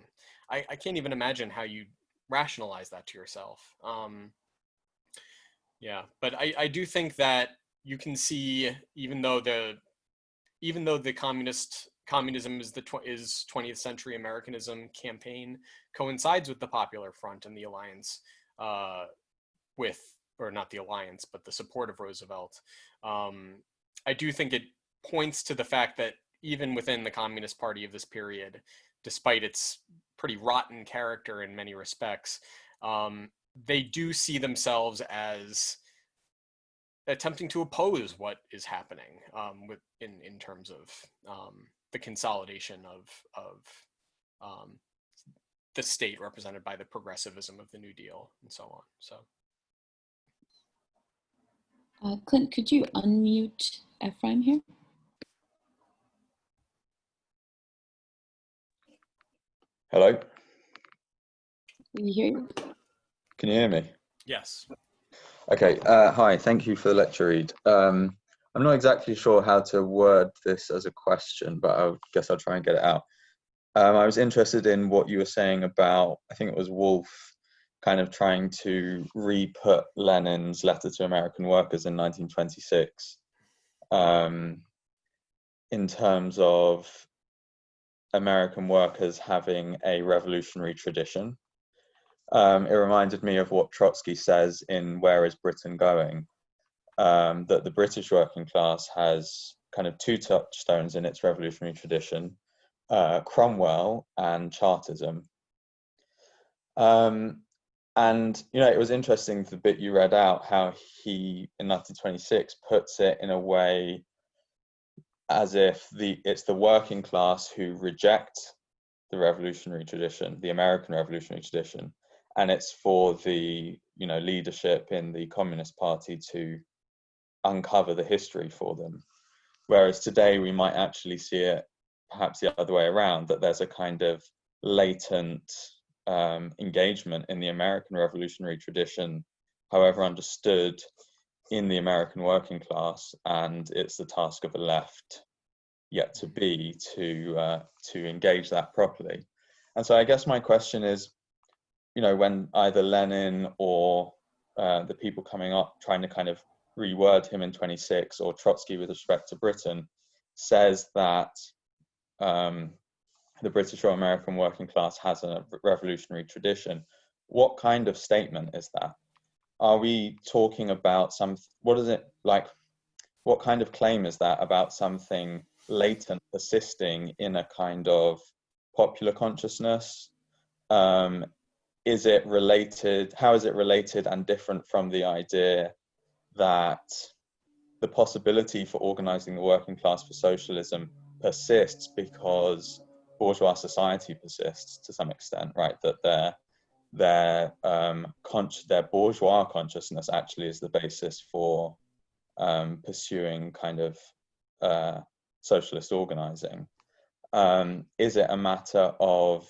I can't even imagine how you rationalize that to yourself. Yeah, but I do think that you can see, even though the communism is 20th century Americanism campaign coincides with the Popular Front and the alliance or not the alliance, but the support of Roosevelt. I do think it points to the fact that even within the Communist Party of this period, despite its pretty rotten character in many respects, they do see themselves as attempting to oppose what is happening in terms of the consolidation of the state represented by the progressivism of the New Deal and so on. So. Clint, could you unmute Ephraim here? Hello? Can you hear you? Can you hear me? Yes. Okay, hi, thank you for the lecture, Reid. I'm not exactly sure how to word this as a question, but I guess I'll try and get it out. I was interested in what you were saying about, I think it was Wolf, kind of trying to re-put Lenin's letter to American workers in 1926 in terms of American workers having a revolutionary tradition. It reminded me of what Trotsky says in Where is Britain Going? That the British working class has kind of two touchstones in its revolutionary tradition, Cromwell and Chartism. And, you know, it was interesting, the bit you read out, how he, in 1926, puts it in a way as if it's the working class who reject the revolutionary tradition, the American revolutionary tradition, and it's for the, you know, leadership in the Communist Party to uncover the history for them. Whereas today we might actually see it perhaps the other way around, that there's a kind of latent engagement in the American revolutionary tradition, however understood, in the American working class, and it's the task of the left yet to be to engage that properly. And so I guess my question is, you know, when either Lenin or the people coming up trying to kind of reword him in 26, or Trotsky with respect to Britain, says that the British or American working class has a revolutionary tradition, what kind of statement is that? Are we talking about what is it like? What kind of claim is that about something latent, persisting in a kind of popular consciousness? Is it related? How is it related and different from the idea that the possibility for organizing the working class for socialism persists because bourgeois society persists to some extent, right? That their bourgeois consciousness actually is the basis for pursuing kind of socialist organizing. Is it a matter of,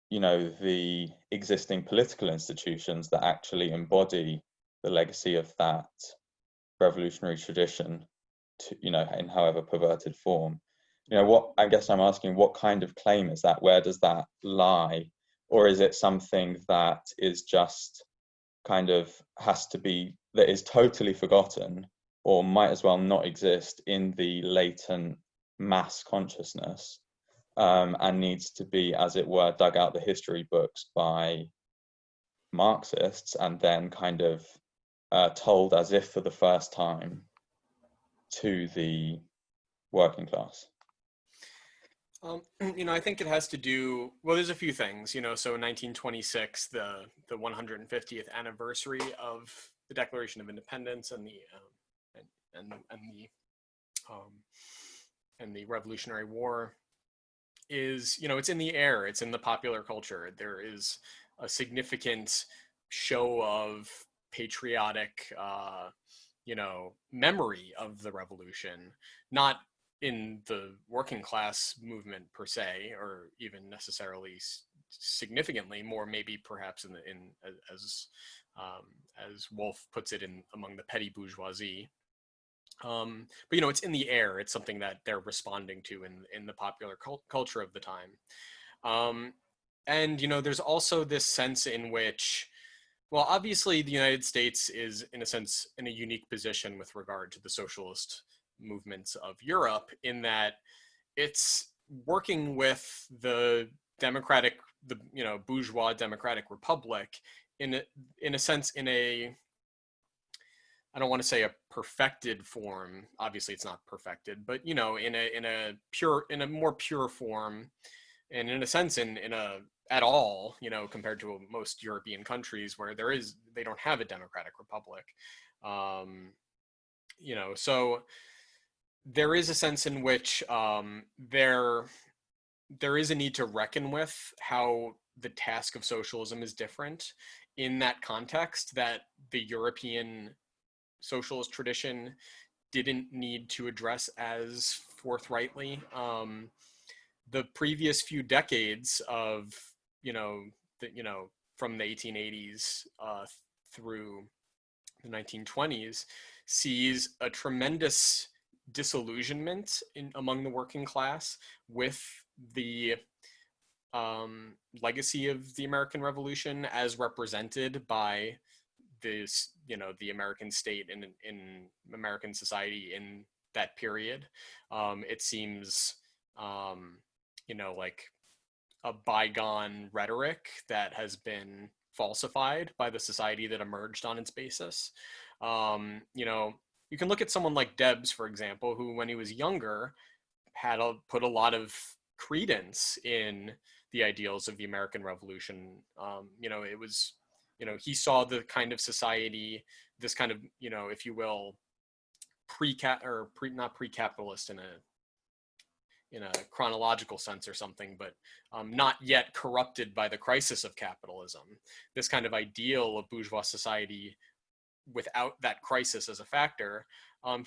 you know, the existing political institutions that actually embody the legacy of that revolutionary tradition, to, you know, in however perverted form? You know, what I guess I'm asking, what kind of claim is that? Where does that lie? Or is it something that is just kind of has to be, that is totally forgotten or might as well not exist in the latent mass consciousness, and needs to be, as it were, dug out the history books by Marxists and then kind of told as if for the first time to the working class? You know, I think it has to do, well, there's a few things, you know, so in 1926, the 150th anniversary of the Declaration of Independence and the Revolutionary War is, you know, it's in the air, it's in the popular culture. There is a significant show of patriotic, you know, memory of the revolution, not in the working class movement per se, or even necessarily significantly more, maybe perhaps as Wolf puts it, in among the petty bourgeoisie. But you know, it's in the air. It's something that they're responding to in the popular culture of the time. And you know, there's also this sense in which, well, obviously the United States is, in a sense, in a unique position with regard to the socialist movements of Europe, in that it's working with the you know, bourgeois democratic republic in a sense, in a, I don't want to say a perfected form. Obviously it's not perfected, but you know, in a more pure form, and in a sense, at all, you know, compared to most European countries where they don't have a democratic republic. You know, so there is a sense in which there is a need to reckon with how the task of socialism is different in that context that the European socialist tradition didn't need to address as forthrightly. The previous few decades of, from the 1880s through the 1920s sees a tremendous disillusionment among the working class with the legacy of the American Revolution as represented by this, the American state in American society in that period. It seems, like a bygone rhetoric that has been falsified by the society that emerged on its basis. You can look at someone like Debs, for example, who, when he was younger, put a lot of credence in the ideals of the American Revolution. It was, he saw the kind of society, this kind of, if you will, not pre-capitalist in a chronological sense or something, but not yet corrupted by the crisis of capitalism. This kind of ideal of bourgeois society without that crisis as a factor,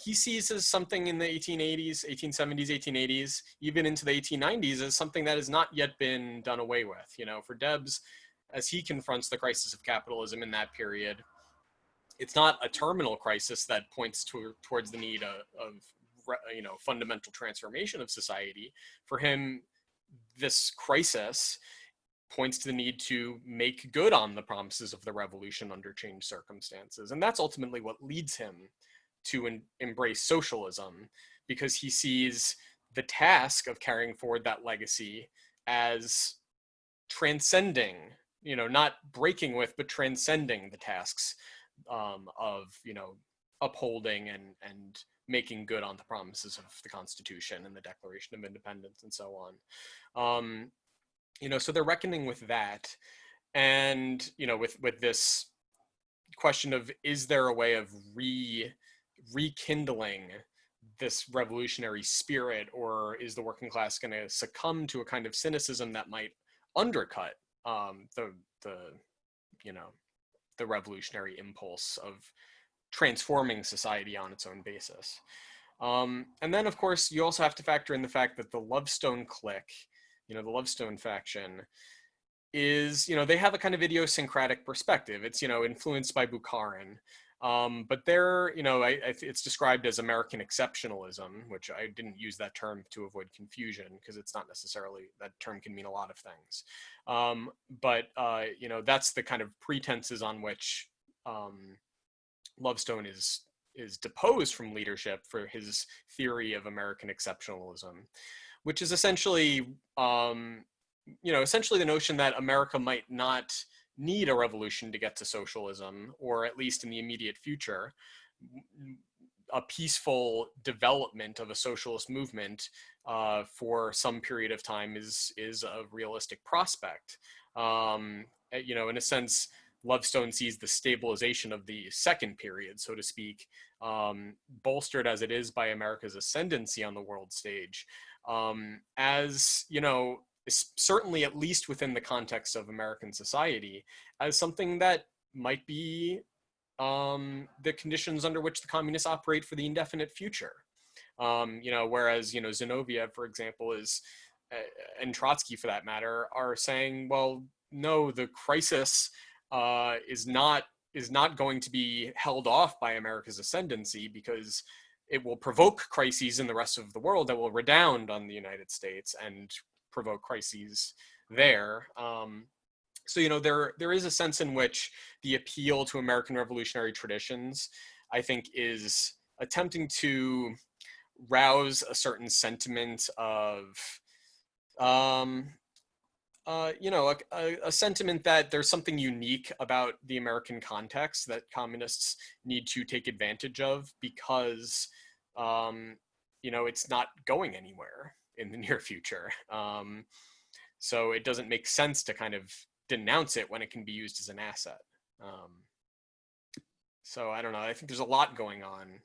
he sees as something in the 1880s, 1870s, 1880s, even into the 1890s as something that has not yet been done away with. For Debs, as he confronts the crisis of capitalism in that period, it's not a terminal crisis that points towards the need of fundamental transformation of society. For him, this crisis points to the need to make good on the promises of the revolution under changed circumstances. And that's ultimately what leads him to embrace socialism, because he sees the task of carrying forward that legacy as transcending, not breaking with, but transcending the tasks of, upholding and making good on the promises of the Constitution and the Declaration of Independence and so on. So they're reckoning with that, and with this question of, is there a way of rekindling this revolutionary spirit, or is the working class going to succumb to a kind of cynicism that might undercut the revolutionary impulse of transforming society on its own basis? And then, of course, you also have to factor in the fact that the Lovestone clique, the Lovestone faction, is, they have a kind of idiosyncratic perspective. It's, influenced by Bukharin. But they're, it's described as American exceptionalism, which I didn't use that term to avoid confusion, because it's not necessarily, that term can mean a lot of things. But that's the kind of pretenses on which Lovestone is deposed from leadership for his theory of American exceptionalism, which is essentially, essentially the notion that America might not need a revolution to get to socialism, or at least in the immediate future. A peaceful development of a socialist movement for some period of time is a realistic prospect. In a sense, Lovestone sees the stabilization of the second period, so to speak, bolstered as it is by America's ascendancy on the world stage, as, certainly at least within the context of American society, as something that might be the conditions under which the communists operate for the indefinite future. Whereas, Zinoviev, for example, and Trotsky for that matter, are saying, well, no, the crisis is not going to be held off by America's ascendancy, because it will provoke crises in the rest of the world that will redound on the United States and provoke crises there. So, there is a sense in which the appeal to American revolutionary traditions, I think, is attempting to rouse a certain sentiment of, a sentiment that there's something unique about the American context that communists need to take advantage of, because, it's not going anywhere in the near future. So it doesn't make sense to kind of denounce it when it can be used as an asset. So I don't know. I think there's a lot going on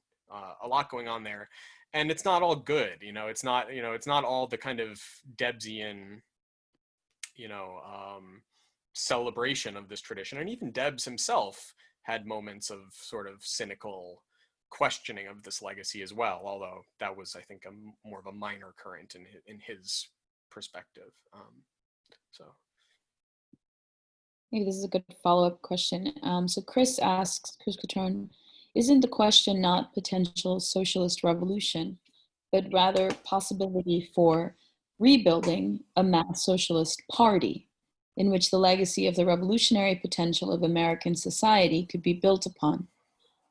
a lot going on there, and it's not all good. It's not all the kind of Debsian, celebration of this tradition. And even Debs himself had moments of sort of cynical questioning of this legacy as well, although that was, I think, more of a minor current in his perspective. So maybe this is a good follow-up question. So Chris Cotrone, isn't the question not potential socialist revolution, but rather possibility for rebuilding a mass socialist party in which the legacy of the revolutionary potential of American society could be built upon?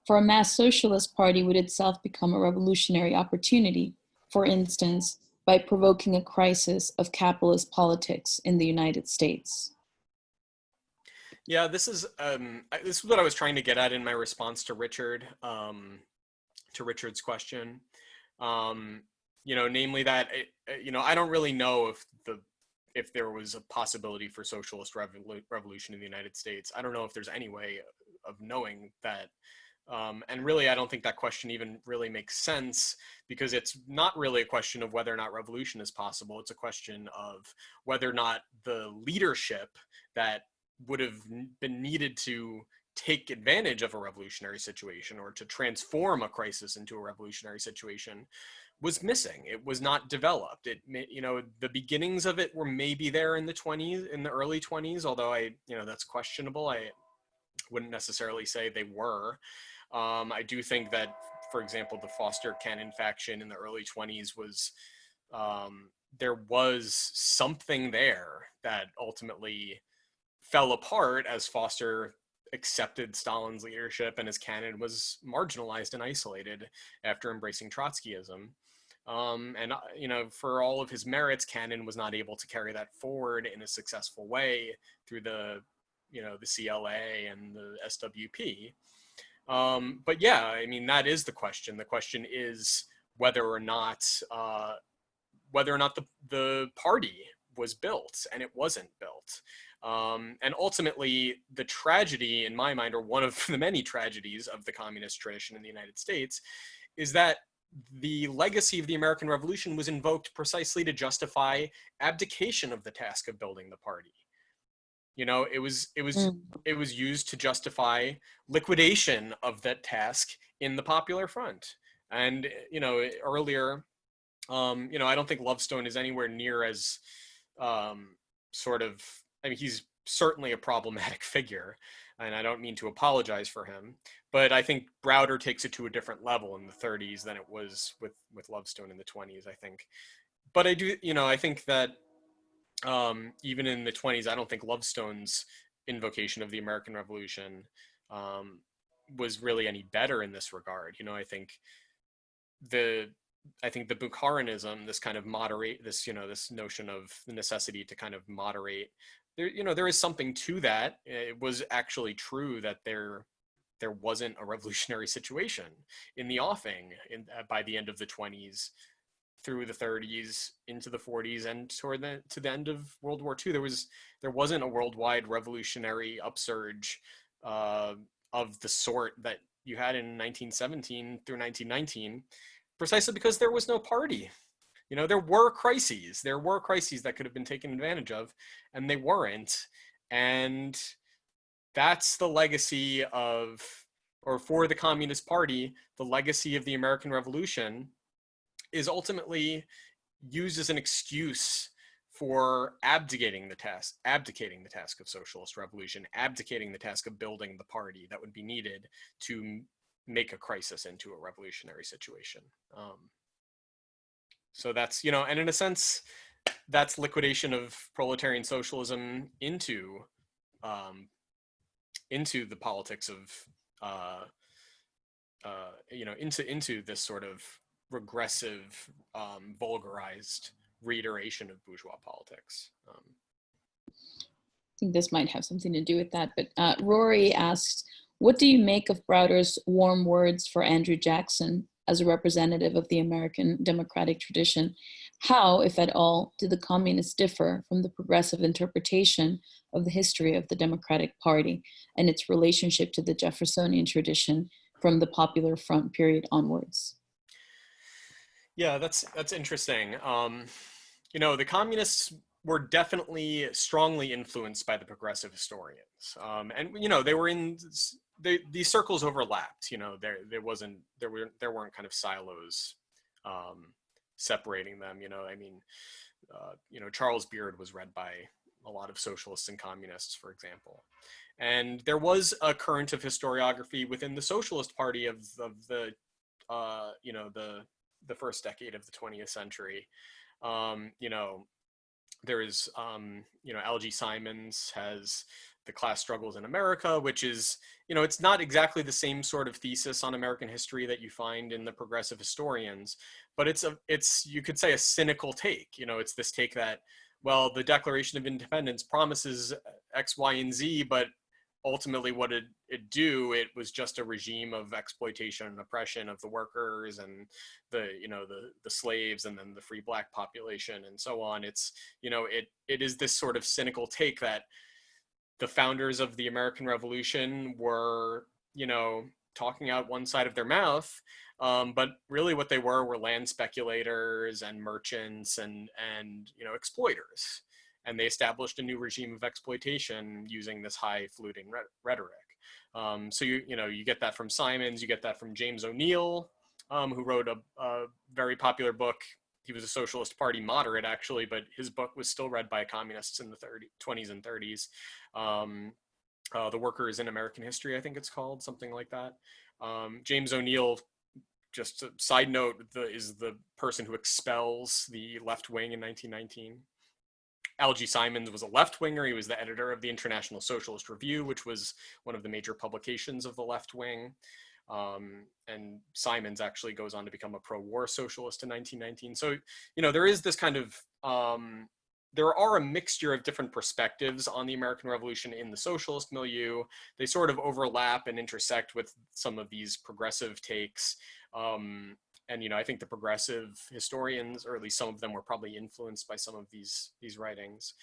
For a mass socialist party would itself become a revolutionary opportunity, for instance, by provoking a crisis of capitalist politics in the United States. Yeah, this is what I was trying to get at in my response to Richard's question. Namely that I don't really know if there was a possibility for socialist revolution in the United States. I don't know if there's any way of knowing that. And really, I don't think that question even really makes sense, because it's not really a question of whether or not revolution is possible. It's a question of whether or not the leadership that would have been needed to take advantage of a revolutionary situation or to transform a crisis into a revolutionary situation was missing. It was not developed. The beginnings of it were maybe there in the early 20s, although that's questionable. I wouldn't necessarily say they were. I do think that, for example, the Foster Cannon faction in the early 20s there was something there that ultimately fell apart as Foster accepted Stalin's leadership and as Cannon was marginalized and isolated after embracing Trotskyism. For all of his merits, Cannon was not able to carry that forward in a successful way through the CLA and the SWP. But yeah, I mean, that is the question. The question is whether or not the party was built, and it wasn't built. And ultimately, the tragedy, in my mind, or one of the many tragedies of the communist tradition in the United States, is that the legacy of the American Revolution was invoked precisely to justify abdication of the task of building the party. It was used to justify liquidation of that task in the Popular Front. And earlier, I don't think Lovestone is anywhere near as he's certainly a problematic figure, and I don't mean to apologize for him, but I think Browder takes it to a different level in the 30s than it was with Lovestone in the 20s, I think. But I do, I think that even in the 20s, I don't think Lovestone's invocation of the American Revolution was really any better in this regard. I think the Bukharism, this kind of this notion of the necessity to kind of moderate, there is something to that. It was actually true that there wasn't a revolutionary situation in the offing by the end of the 20s, through the 30s, into the 40s, and to the end of World War II. There wasn't a worldwide revolutionary upsurge of the sort that you had in 1917 through 1919, precisely because there was no party. There were crises that could have been taken advantage of, and they weren't. And that's the legacy for the Communist Party, the legacy of the American Revolution is ultimately used as an excuse for abdicating the task of socialist revolution, abdicating the task of building the party that would be needed to make a crisis into a revolutionary situation. So that's, and in a sense, that's liquidation of proletarian socialism into the politics of, into this sort of regressive, vulgarized reiteration of bourgeois politics. I think this might have something to do with that, but Rory asks, what do you make of Browder's warm words for Andrew Jackson as a representative of the American democratic tradition? How, if at all, do the communists differ from the progressive interpretation of the history of the Democratic Party and its relationship to the Jeffersonian tradition, from the Popular Front period onwards? Yeah, that's interesting. The communists were definitely strongly influenced by the progressive historians, and they were in these circles overlapped. There weren't kind of silos separating them. Charles Beard was read by a lot of socialists and communists, for example. And there was a current of historiography within the Socialist Party of the first decade of the 20th century. There is, L.G. Simons has The Class Struggles in America, which is, it's not exactly the same sort of thesis on American history that you find in the progressive historians, but it's you could say a cynical take. It's this take that, well, the Declaration of Independence promises X, Y, and Z, but ultimately what it was just a regime of exploitation and oppression of the workers and the slaves and then the free black population and so on. It's, it is this sort of cynical take that the founders of the American Revolution were, talking out one side of their mouth, but really what they were land speculators and merchants and exploiters. And they established a new regime of exploitation using this highfalutin rhetoric. So you get that from Simons, you get that from James O'Neill, who wrote a very popular book. He was a Socialist Party moderate, actually, but his book was still read by communists in the 20s and 30s. The Workers in American History, I think it's called, something like that. James O'Neill, just a side note, is the person who expels the left wing in 1919. L.G. Simons was a left-winger. He was the editor of the International Socialist Review, which was one of the major publications of the left wing. And Simons actually goes on to become a pro-war socialist in 1919. So, there is this kind of, there are a mixture of different perspectives on the American Revolution in the socialist milieu. They sort of overlap and intersect with some of these progressive takes. And I think the progressive historians, or at least some of them, were probably influenced by some of these writings.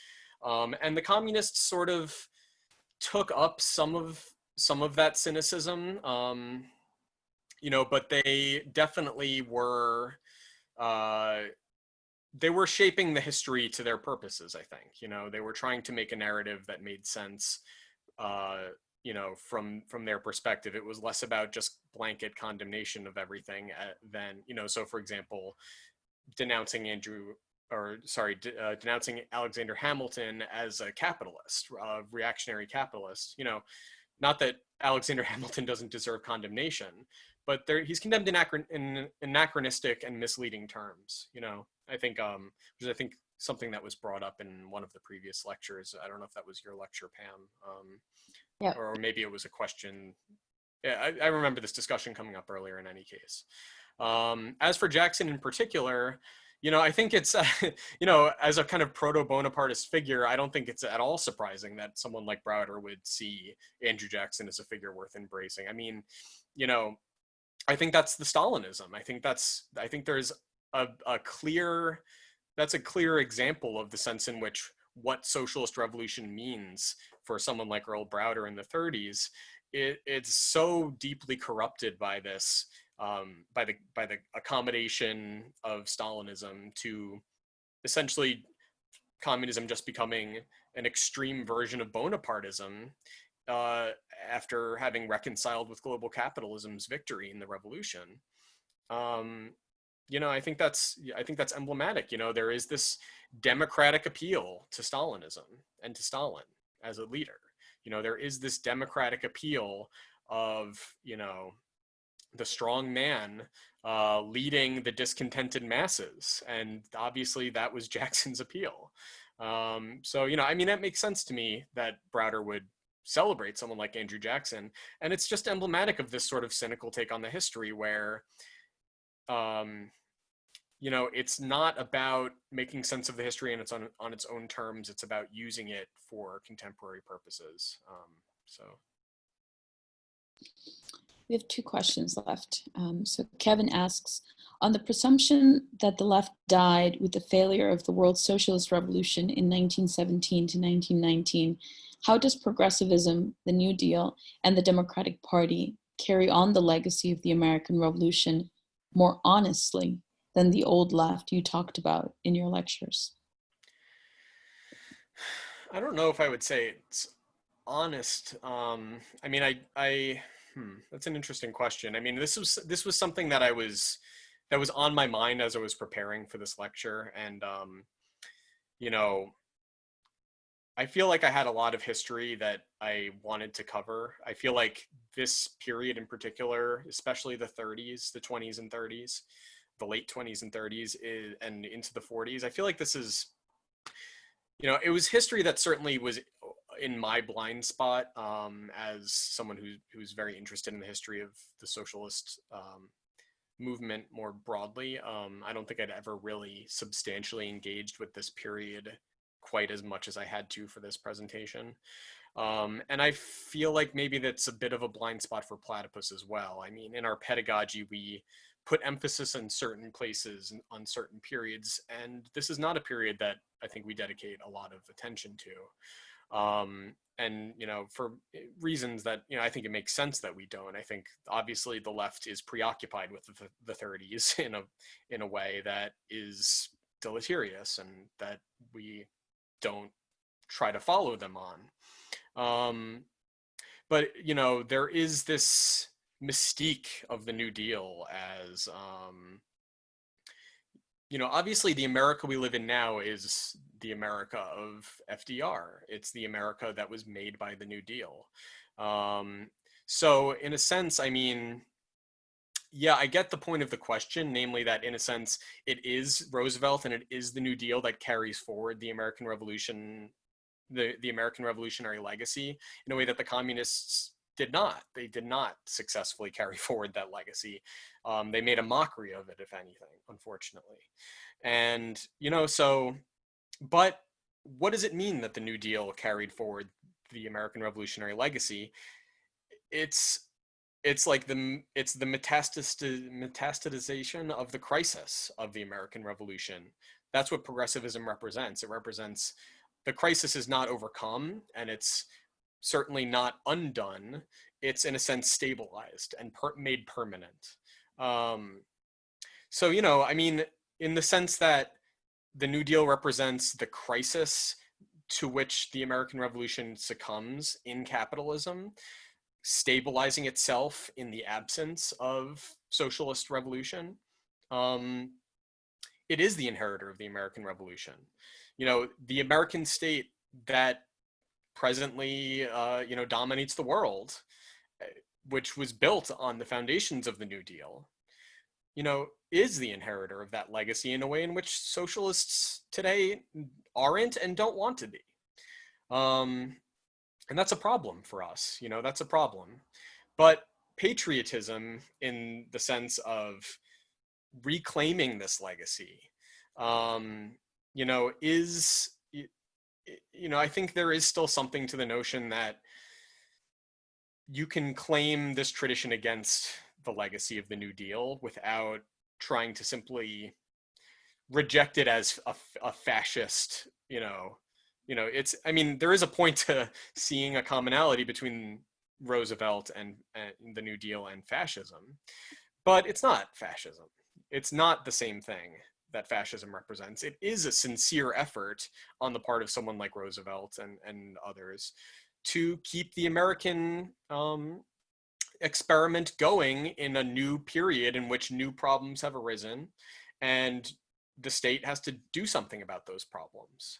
And the communists sort of took up some of that cynicism, but they definitely were shaping the history to their purposes, I think. They were trying to make a narrative that made sense, from their perspective. It was less about just blanket condemnation of everything than, so for example, denouncing Alexander Hamilton as a capitalist, a reactionary capitalist. Not that Alexander Hamilton doesn't deserve condemnation, but he's condemned in anachronistic and misleading terms. I think, which I think something that was brought up in one of the previous lectures. I don't know if that was your lecture, Pam. Yeah. Or maybe it was a question. Yeah, I remember this discussion coming up earlier in any case. As for Jackson in particular, I think it's, as a kind of proto-Bonapartist figure, I don't think it's at all surprising that someone like Browder would see Andrew Jackson as a figure worth embracing. I mean, I think that's the Stalinism. I think there's a clear example of the sense in which what socialist revolution means for someone like Earl Browder in the 30s. It's so deeply corrupted by this, by the accommodation of Stalinism to essentially communism just becoming an extreme version of Bonapartism after having reconciled with global capitalism's victory in the revolution. I think that's emblematic. There is this democratic appeal to Stalinism and to Stalin as a leader. There is this democratic appeal of, the strong man leading the discontented masses. And obviously that was Jackson's appeal. So, it makes sense to me that Browder would celebrate someone like Andrew Jackson. And it's just emblematic of this sort of cynical take on the history where, it's not about making sense of the history and it's on its own terms. It's about using it for contemporary purposes. We have two questions left. So Kevin asks, on the presumption that the left died with the failure of the World Socialist Revolution in 1917 to 1919, how does progressivism, the New Deal, and the Democratic Party carry on the legacy of the American Revolution more honestly than the old left you talked about in your lectures? I don't know if I would say it's honest. I mean, that's an interesting question. I mean, this was something that that was on my mind as I was preparing for this lecture, and you know, I feel like I had a lot of history that I wanted to cover. I feel like this period in particular, especially the 30s, the 20s and 30s, the late 20s and 30s, and into the 40s, I feel like this is, it was history that certainly was in my blind spot, as someone who's very interested in the history of the socialist movement more broadly. I don't think I'd ever really substantially engaged with this period quite as much as I had to for this presentation. And I feel like maybe that's a bit of a blind spot for Platypus as well. I mean, in our pedagogy, we put emphasis in certain places and on certain periods, and this is not a period that I think we dedicate a lot of attention to. And, for reasons that, I think it makes sense that we don't. I think obviously the left is preoccupied with the 30s in a way that is deleterious and that we don't try to follow them on. But, there is this mystique of the New Deal as, obviously the America we live in now is the America of FDR. It's the America that was made by the New Deal. So in a sense, I mean, yeah, I get the point of the question, namely that in a sense, it is Roosevelt and it is the New Deal that carries forward the American Revolution, the American revolutionary legacy in a way that the communists did not. They did not successfully carry forward that legacy. They made a mockery of it, if anything, unfortunately. And, but what does it mean that the New Deal carried forward the American revolutionary legacy? It's like the metastatization of the crisis of the American Revolution. That's what progressivism represents. It represents the crisis is not overcome, and it's certainly not undone. It's in a sense stabilized and made permanent. So, I mean, in the sense that the New Deal represents the crisis to which the American Revolution succumbs in capitalism, stabilizing itself in the absence of socialist revolution. It is the inheritor of the American Revolution. The American state that presently, dominates the world, which was built on the foundations of the New Deal, is the inheritor of that legacy in a way in which socialists today aren't and don't want to be. And that's a problem for us, that's a problem. But patriotism, in the sense of reclaiming this legacy, is, I think there is still something to the notion that you can claim this tradition against the legacy of the New Deal without trying to simply reject it as a fascist, it's, I mean, there is a point to seeing a commonality between Roosevelt and the New Deal and fascism, but it's not fascism. It's not the same thing that fascism represents. It is a sincere effort on the part of someone like Roosevelt and others to keep the American experiment going in a new period in which new problems have arisen, and the state has to do something about those problems.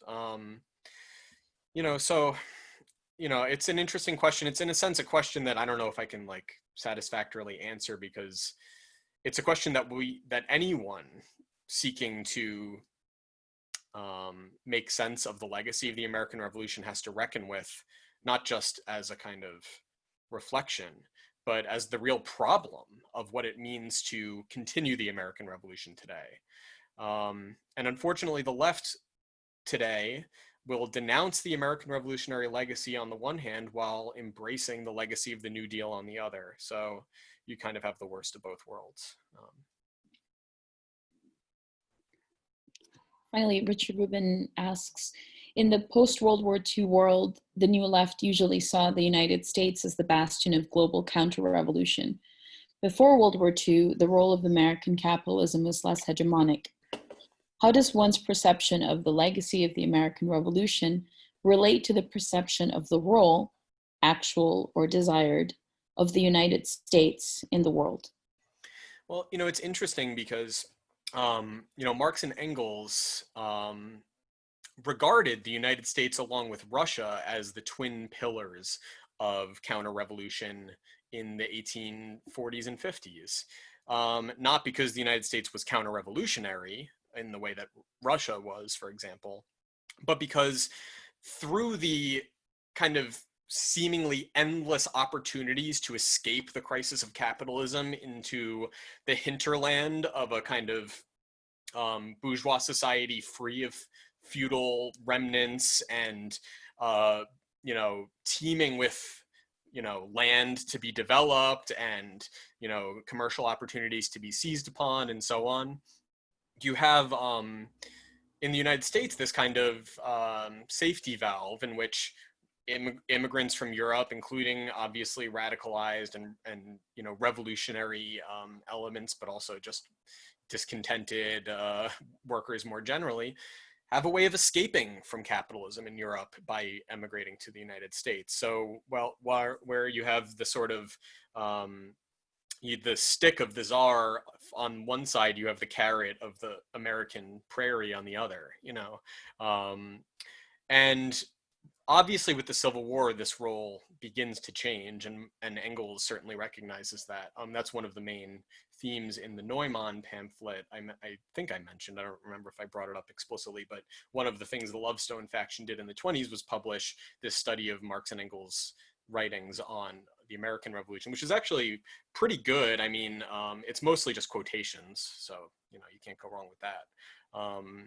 So, it's an interesting question. It's in a sense a question that I don't know if I can like satisfactorily answer, because it's a question that anyone seeking to make sense of the legacy of the American Revolution has to reckon with, not just as a kind of reflection, but as the real problem of what it means to continue the American Revolution today. And unfortunately, the left today will denounce the American revolutionary legacy on the one hand while embracing the legacy of the New Deal on the other. So you kind of have the worst of both worlds. Finally, Richard Rubin asks, In the post-World War II world, the New Left usually saw the United States as the bastion of global counter-revolution. Before World War II, the role of American capitalism was less hegemonic. How does one's perception of the legacy of the American Revolution relate to the perception of the role, actual or desired, of the United States in the world? Well, it's interesting because, Marx and Engels regarded the United States along with Russia as the twin pillars of counter-revolution in the 1840s and 50s. Not because the United States was counter-revolutionary in the way that Russia was, for example, but because through the kind of seemingly endless opportunities to escape the crisis of capitalism into the hinterland of a kind of bourgeois society free of feudal remnants and, teeming with, land to be developed and, commercial opportunities to be seized upon and so on. You have, in the United States, this kind of safety valve in which immigrants from Europe, including obviously radicalized and revolutionary elements, but also just discontented workers more generally, have a way of escaping from capitalism in Europe by emigrating to the United States. So, where you have the sort of the stick of the czar on one side, you have the carrot of the American prairie on the other, and obviously with the Civil War, this role begins to change, and Engels certainly recognizes that. That's one of the main themes in the Neumann pamphlet. I think I mentioned, I don't remember if I brought it up explicitly, but one of the things the Lovestone faction did in the 1920s was publish this study of Marx and Engels' writings on the American Revolution, which is actually pretty good. I mean, it's mostly just quotations, so you can't go wrong with that.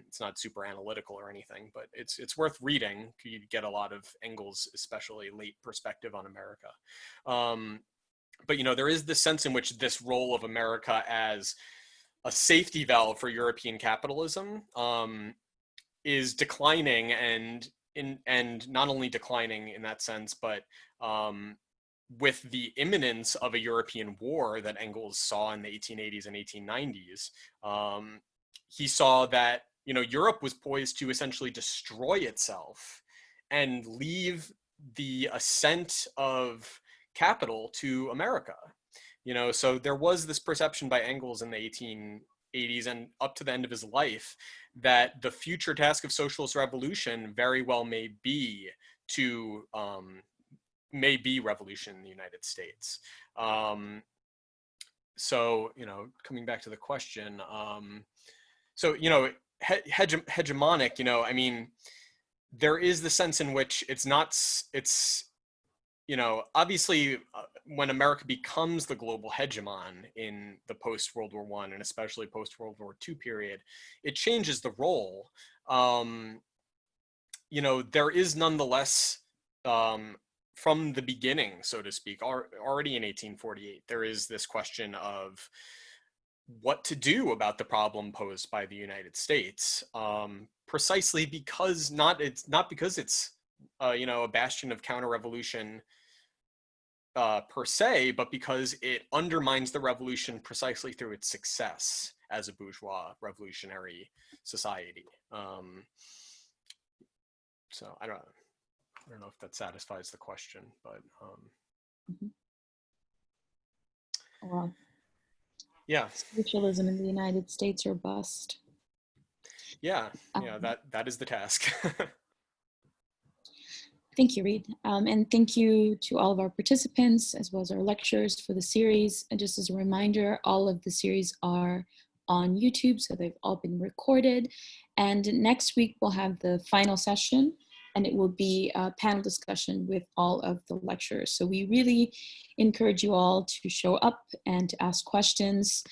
It's not super analytical or anything, but it's worth reading. You get a lot of Engels, especially late perspective on America. But there is this sense in which this role of America as a safety valve for European capitalism is declining, and not only declining in that sense, but with the imminence of a European war that Engels saw in the 1880s and 1890s, he saw that Europe was poised to essentially destroy itself and leave the ascent of capital to America. So there was this perception by Engels in the 1880s and up to the end of his life that the future task of socialist revolution very well may be revolution in the United States. So coming back to the question, so hegemonic, I mean, there is the sense in which it's obviously when America becomes the global hegemon in the post-World War I and especially post-World War II period, it changes the role. There is nonetheless, from the beginning, so to speak, already in 1848, there is this question of what to do about the problem posed by the United States, precisely because it's a bastion of counter-revolution per se, but because it undermines the revolution precisely through its success as a bourgeois revolutionary society. So I don't know if that satisfies the question, but Well, yeah, socialism in the United States or bust. Yeah, that is the task. Thank you, Reid. And thank you to all of our participants as well as our lecturers for the series. And just as a reminder, all of the series are on YouTube, so they've all been recorded. And next week we'll have the final session, and it will be a panel discussion with all of the lecturers. So we really encourage you all to show up and to ask questions.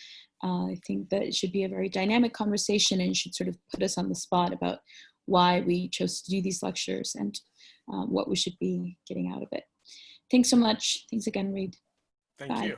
I think that it should be a very dynamic conversation and should sort of put us on the spot about why we chose to do these lectures and what we should be getting out of it. Thanks so much. Thanks again, Reid. Thank you.